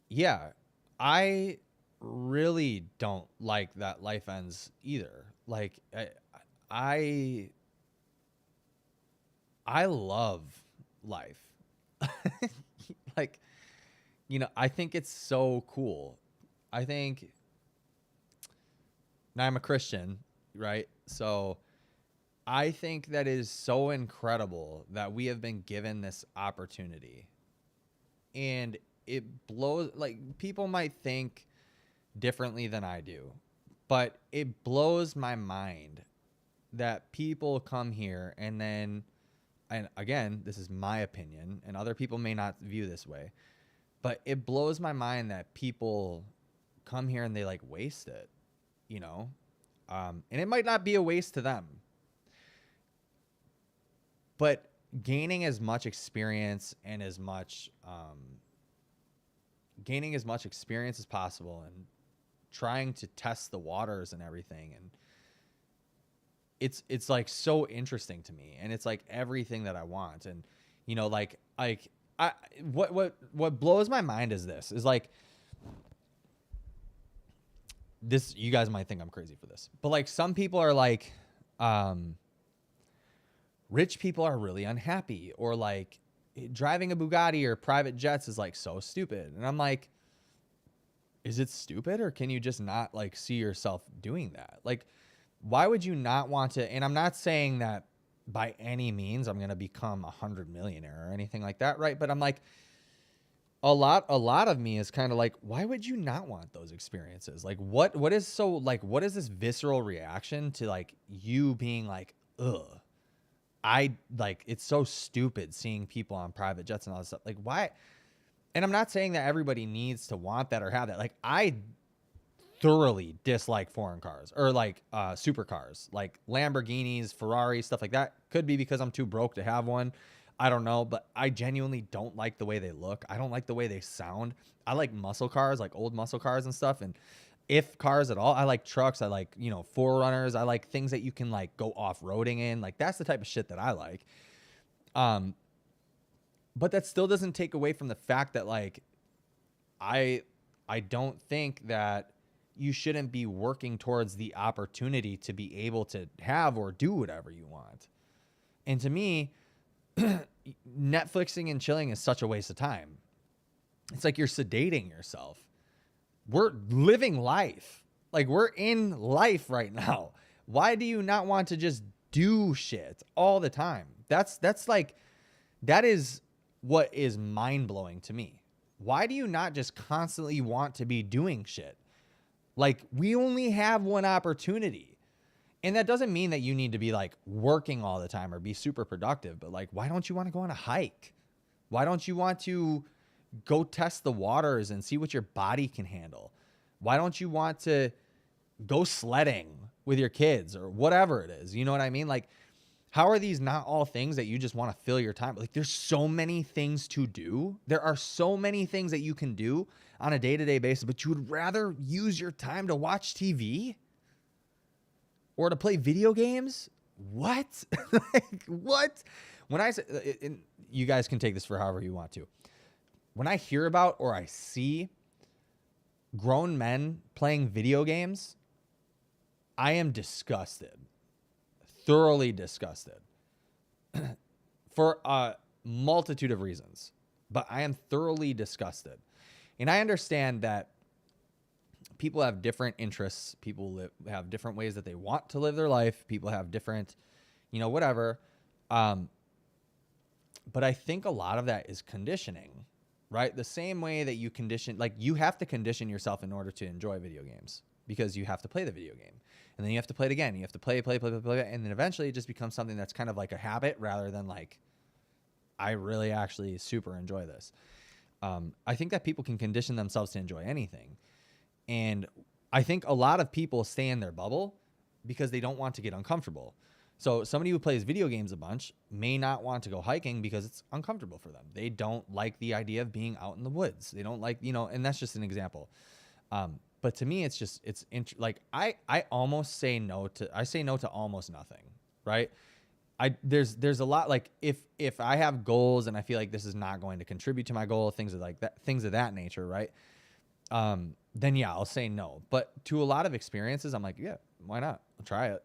Yeah, I really don't like that life ends either. Like, I love life. Like, I think it's so cool. I think, now I'm a Christian, right? So I think that is so incredible that we have been given this opportunity. And it blows, like, people might think differently than I do, but it blows my mind that people come here and again, this is my opinion, and other people may not view this way, but it blows my mind that people come here and they like waste it, and it might not be a waste to them, but gaining as much experience and gaining as much experience as possible and trying to test the waters and everything. And it's like so interesting to me, and it's like everything that I want. And what blows my mind is like this, you guys might think I'm crazy for this, but like, some people are like, rich people are really unhappy, or like driving a Bugatti or private jets is like so stupid. And I'm like, is it stupid, or can you just not like see yourself doing that? Like, why would you not want to? And I'm not saying that by any means I'm going to become 100 millionaire or anything like that, right? But I'm like, a lot of me is kind of like, why would you not want those experiences? Like, what is this visceral reaction to like you being like, ugh, I like, it's so stupid seeing people on private jets and all this stuff. Like, why? And I'm not saying that everybody needs to want that or have that. Like, I thoroughly dislike foreign cars or like supercars, like Lamborghinis, Ferraris, stuff like that. Could be because I'm too broke to have one. I don't know, but I genuinely don't like the way they look. I don't like the way they sound. I like muscle cars, like old muscle cars and stuff. And if cars at all, I like trucks. I like, you know, forerunners. I like things that you can like go off-roading in. Like that's the type of shit that I like. But that still doesn't take away from the fact that like I don't think that you shouldn't be working towards the opportunity to be able to have or do whatever you want. And to me, Netflixing and chilling is such a waste of time. It's like you're sedating yourself. We're living life. Like we're in life right now. Why do you not want to just do shit all the time? That's like, that is what is mind-blowing to me. Why do you not just constantly want to be doing shit? Like we only have one opportunity. And that doesn't mean that you need to be like working all the time or be super productive, but like, why don't you want to go on a hike? Why don't you want to go test the waters and see what your body can handle? Why don't you want to go sledding with your kids or whatever it is? You know what I mean? Like, how are these not all things that you just want to fill your time? Like, there's so many things to do. There are so many things that you can do on a day-to-day basis, but you would rather use your time to watch TV? Or to play video games? What? Like, what? When I say, you guys can take this for however you want to. When I hear about or I see grown men playing video games, I am disgusted. Thoroughly disgusted. For a multitude of reasons. But I am thoroughly disgusted. And I understand that people have different interests. People have different ways that they want to live their life. People have different, you know, whatever. But I think a lot of that is conditioning, right? The same way that you condition, like you have to condition yourself in order to enjoy video games because you have to play the video game and then you have to play it again. You have to play. And then eventually it just becomes something that's kind of like a habit rather than like, I really actually super enjoy this. I think that people can condition themselves to enjoy anything. And I think a lot of people stay in their bubble because they don't want to get uncomfortable. So somebody who plays video games a bunch may not want to go hiking because it's uncomfortable for them. They don't like the idea of being out in the woods. They don't like, you know, and that's just an example. But to me, it's just, like, I almost say no to almost nothing, right? There's a lot, like if I have goals and I feel like this is not going to contribute to my goal, things of that nature, right? Then yeah, I'll say no. But to a lot of experiences, I'm like, yeah, why not? I'll try it.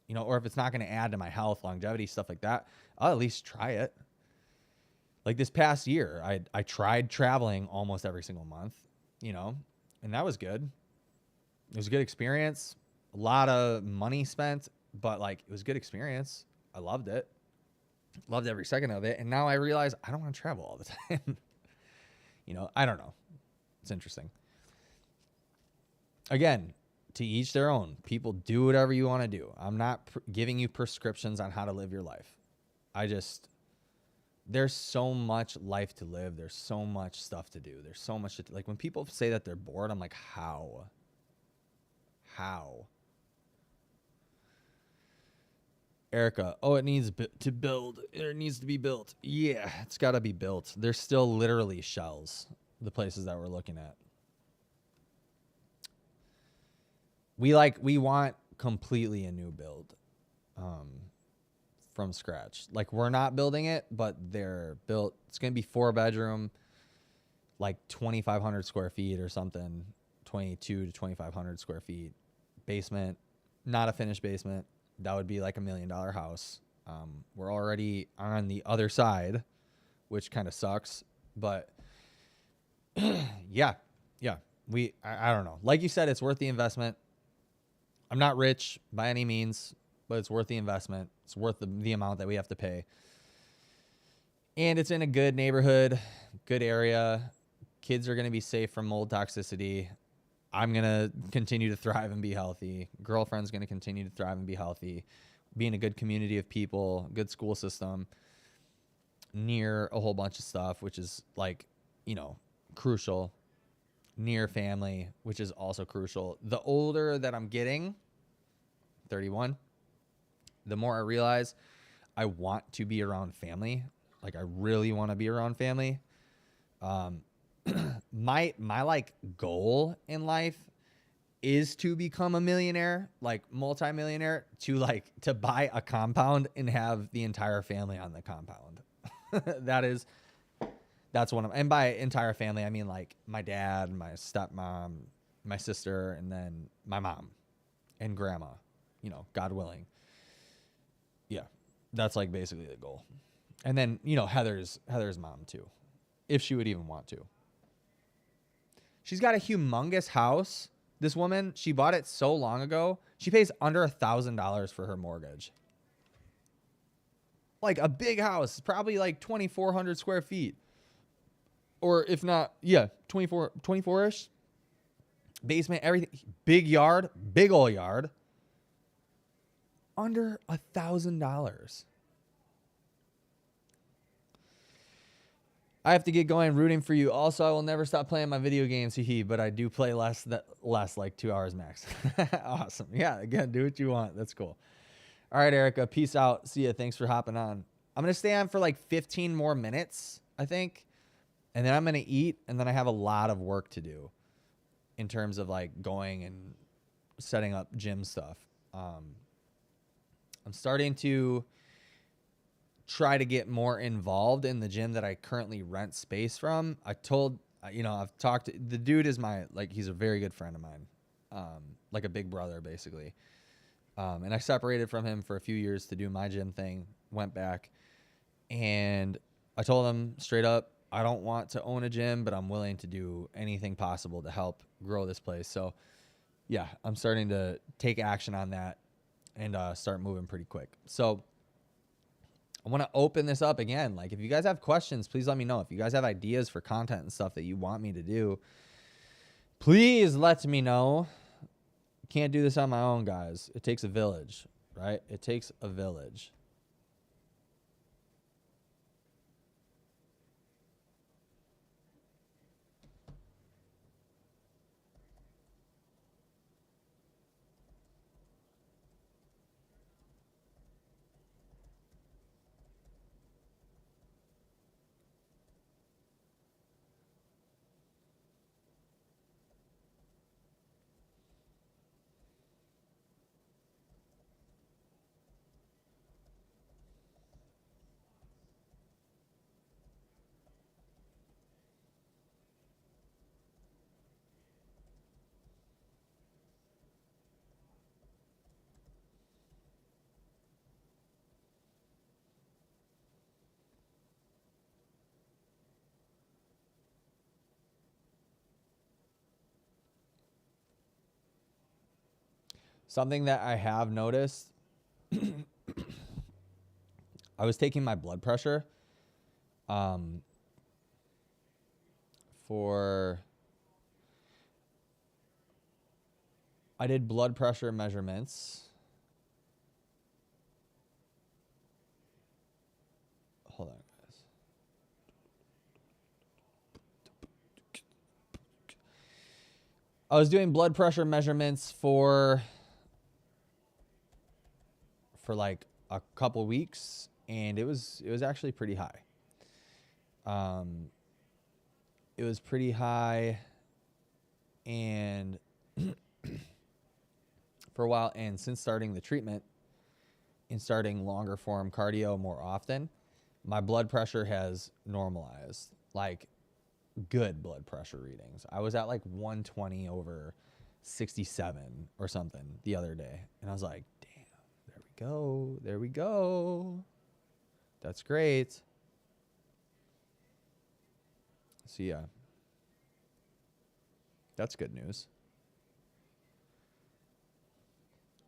You know, or if it's not going to add to my health, longevity, stuff like that, I'll at least try it. Like this past year, I tried traveling almost every single month, you know, and that was good. It was a good experience. A lot of money spent, but like it was a good experience. I loved it. Loved every second of it. And now I realize I don't want to travel all the time. You know, I don't know. It's interesting. Again, to each their own. People do whatever you want to do. I'm not giving you prescriptions on how to live your life. There's so much life to live. There's so much stuff to do. There's so much like when people say that they're bored, I'm like, how? Erica, it needs to build. It needs to be built. Yeah, it's got to be built. There's still literally shells, the places that we're looking at. We want completely a new build from scratch. Like we're not building it, but they're built. It's going to be 4-bedroom, like 2,500 square feet or something, 22 to 2,500 square feet. Basement, not a finished basement. That would be like $1 million house. We're already on the other side, which kind of sucks, but yeah. I don't know. Like you said, it's worth the investment. I'm not rich by any means, but it's worth the investment. It's worth the amount that we have to pay. And it's in a good neighborhood, good area. Kids are going to be safe from mold toxicity. I'm going to continue to thrive and be healthy. Girlfriend's going to continue to thrive and be healthy. Be in a good community of people, good school system, near a whole bunch of stuff, which is like, you know, crucial. near family, which is also crucial. The older that I'm getting, 31, the more I realize I want to be around family. Like, I really want to be around family. My like goal in life is to become a millionaire, like multimillionaire, to buy a compound and have the entire family on the compound. That's one of, and by entire family, I mean like my dad, my stepmom, my sister, and then my mom and grandma, God willing. Yeah. That's like basically the goal. And then, Heather's mom too, if she would even want to. She's got a humongous house. This woman, she bought it so long ago. She pays under $1,000 for her mortgage. Like a big house, probably like 2,400 square feet. Or if not, 24-ish. Basement, everything. Big yard, big old yard. Under $1,000. I have to get going rooting for you. Also, I will never stop playing my video games, but I do play less, like 2 hours max. Awesome. Yeah, again, do what you want. That's cool. All right, Erica, peace out. See ya. Thanks for hopping on. I'm going to stay on for like 15 more minutes, I think. And then I'm going to eat, and then I have a lot of work to do in terms of like going and setting up gym stuff. I'm starting to try to get more involved in the gym that I currently rent space from. I've talked to, the dude is he's a very good friend of mine. Like a big brother basically. And I separated from him for a few years to do my gym thing, went back, and I told him straight up, I don't want to own a gym, but I'm willing to do anything possible to help grow this place. So yeah, I'm starting to take action on that and start moving pretty quick. So I want to open this up again. Like, if you guys have questions, please let me know. If you guys have ideas for content and stuff that you want me to do, please let me know. Can't do this on my own, guys. It takes a village, right? It takes a village. Something that I have noticed, I was taking my blood pressure I did blood pressure measurements. Hold on, guys. I was doing blood pressure measurements for like a couple weeks, and it was actually pretty high. It was pretty high, and for a while, and since starting the treatment and starting longer form cardio more often, my blood pressure has normalized, like good blood pressure readings. I was at like 120 over 67 or something the other day, and I was like, there we go. That's great. So yeah, that's good news.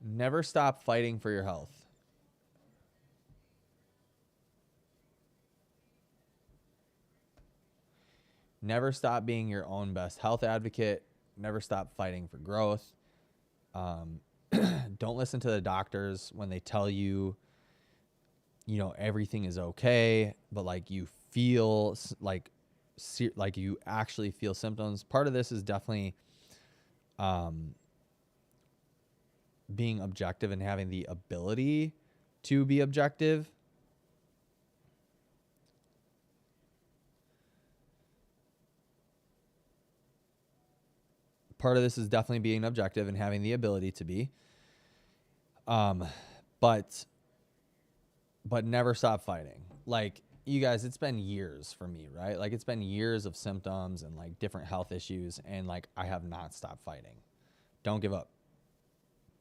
Never stop fighting for your health. Never stop being your own best health advocate. Never stop fighting for growth. Don't listen to the doctors when they tell you, everything is okay, but like you feel like like you actually feel symptoms. Part of this is definitely being objective and having the ability to be objective. Part of this is definitely being objective and having the ability to be. But never stop fighting. Like, you guys, it's been years for me, right? Like, it's been years of symptoms and like different health issues, and like I have not stopped fighting. Don't give up.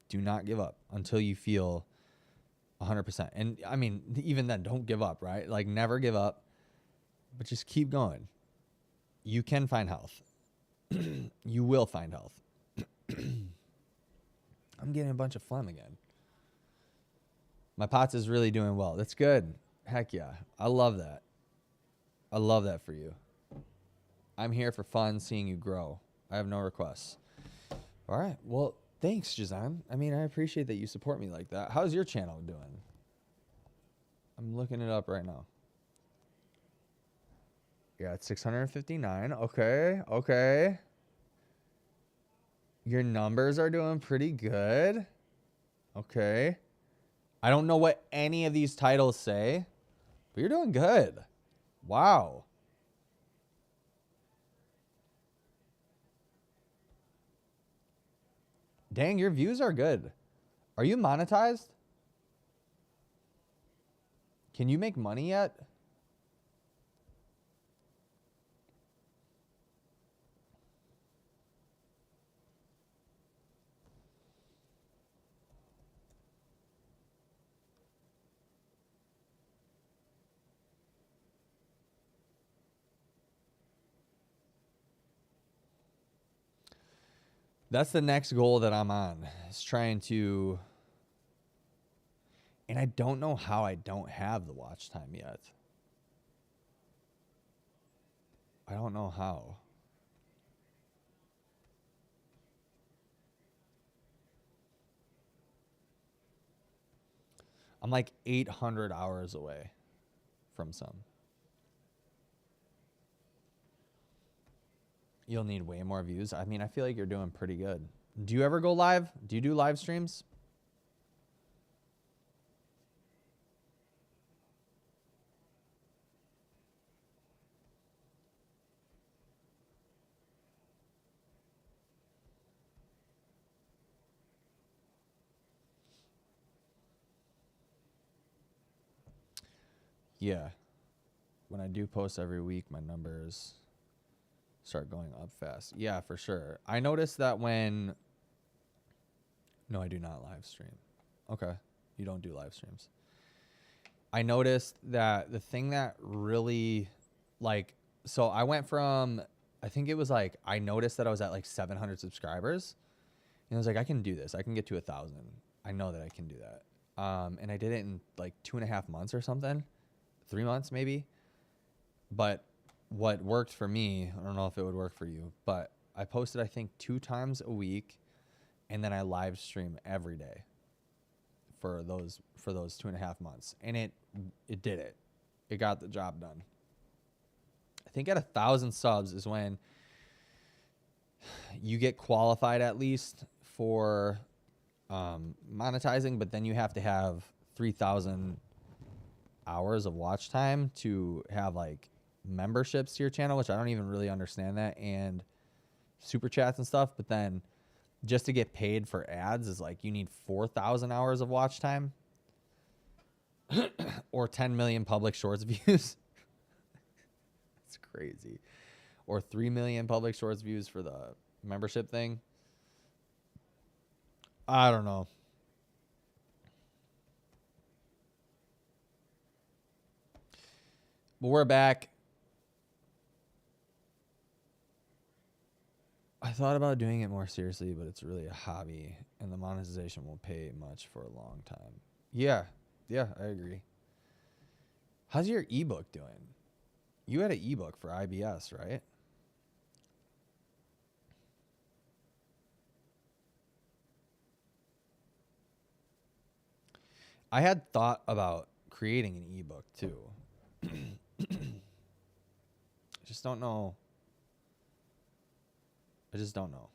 Do not give up until you feel 100%. And I mean, even then, don't give up, right? Like, never give up, but just keep going. You can find health. You will find health. I'm getting a bunch of phlegm again. My POTS is really doing well. That's good. Heck yeah. I love that. I love that for you. I'm here for fun, seeing you grow. I have no requests. All right. Well, thanks, Jazan. I mean, I appreciate that you support me like that. How's your channel doing? I'm looking it up right now. Yeah, it's 659. Okay. Okay. Your numbers are doing pretty good. Okay. I don't know what any of these titles say, but you're doing good. Wow. Dang, your views are good. Are you monetized? Can you make money yet? That's the next goal that I'm on, is trying to, and I don't know how I don't have the watch time yet. I don't know how. I'm like 800 hours away from some. You'll need way more views. I mean, I feel like you're doing pretty good. Do you ever go live? Do you do live streams? Yeah. When I do post every week, my numbers start going up fast. Yeah, for sure. I noticed that when... No, I do not live stream. Okay. You don't do live streams. I noticed that the thing that really, like, so I went from, I think it was like, I noticed that I was at like 700 subscribers. And I was like, I can do this. I can get to 1,000. I know that I can do that. And I did it in like 2.5 months or something. 3 months maybe. But what worked for me, I don't know if it would work for you, but I posted, I think, 2 times a week, and then I live stream every day for those 2.5 months, and it did it. It got the job done. I think at 1,000 subs is when you get qualified at least for monetizing, but then you have to have 3,000 hours of watch time to have like memberships to your channel, which I don't even really understand that, and super chats and stuff. But then just to get paid for ads is like you need 4,000 hours of watch time or 10 million public shorts views. It's crazy. Or 3 million public shorts views for the membership thing. I don't know. But we're back. I thought about doing it more seriously, but it's really a hobby, and the monetization won't pay much for a long time. Yeah, I agree. How's your ebook doing? You had an ebook for IBS, right? I had thought about creating an ebook too. Just just don't know. I just don't know.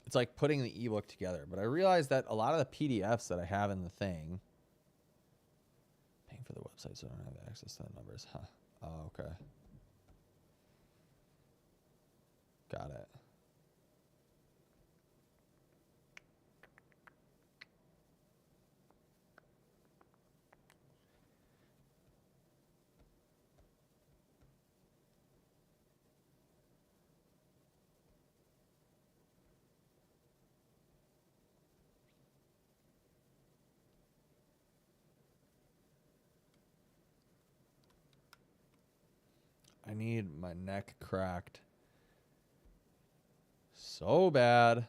It's like putting the ebook together, but I realized that a lot of the PDFs that I have in the thing, paying for the website so I don't have access to the numbers. Huh. Oh, okay. Got it. I need my neck cracked so bad.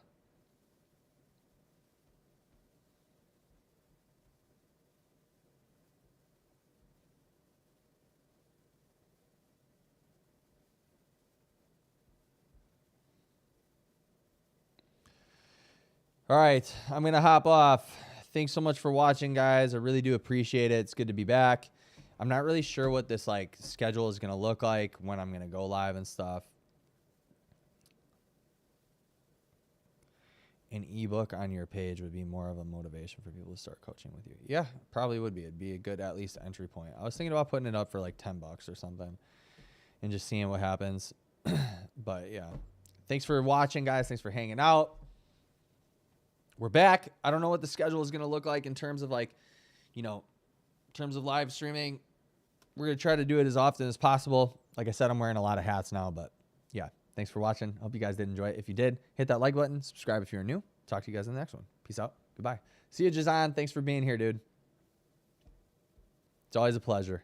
All right, I'm going to hop off. Thanks so much for watching, guys. I really do appreciate it. It's good to be back. I'm not really sure what this like schedule is going to look like, when I'm going to go live and stuff. An ebook on your page would be more of a motivation for people to start coaching with you. Yeah, probably would be. It'd be a good at least entry point. I was thinking about putting it up for like $10 or something and just seeing what happens. But yeah, thanks for watching, guys. Thanks for hanging out. We're back. I don't know what the schedule is going to look like in terms of like, you know, in terms of live streaming. We're going to try to do it as often as possible. Like I said, I'm wearing a lot of hats now, but yeah, thanks for watching. Hope you guys did enjoy it. If you did, hit that like button, subscribe if you're new. Talk to you guys in the next one. Peace out. Goodbye. See you, Jazan. Thanks for being here, dude. It's always a pleasure.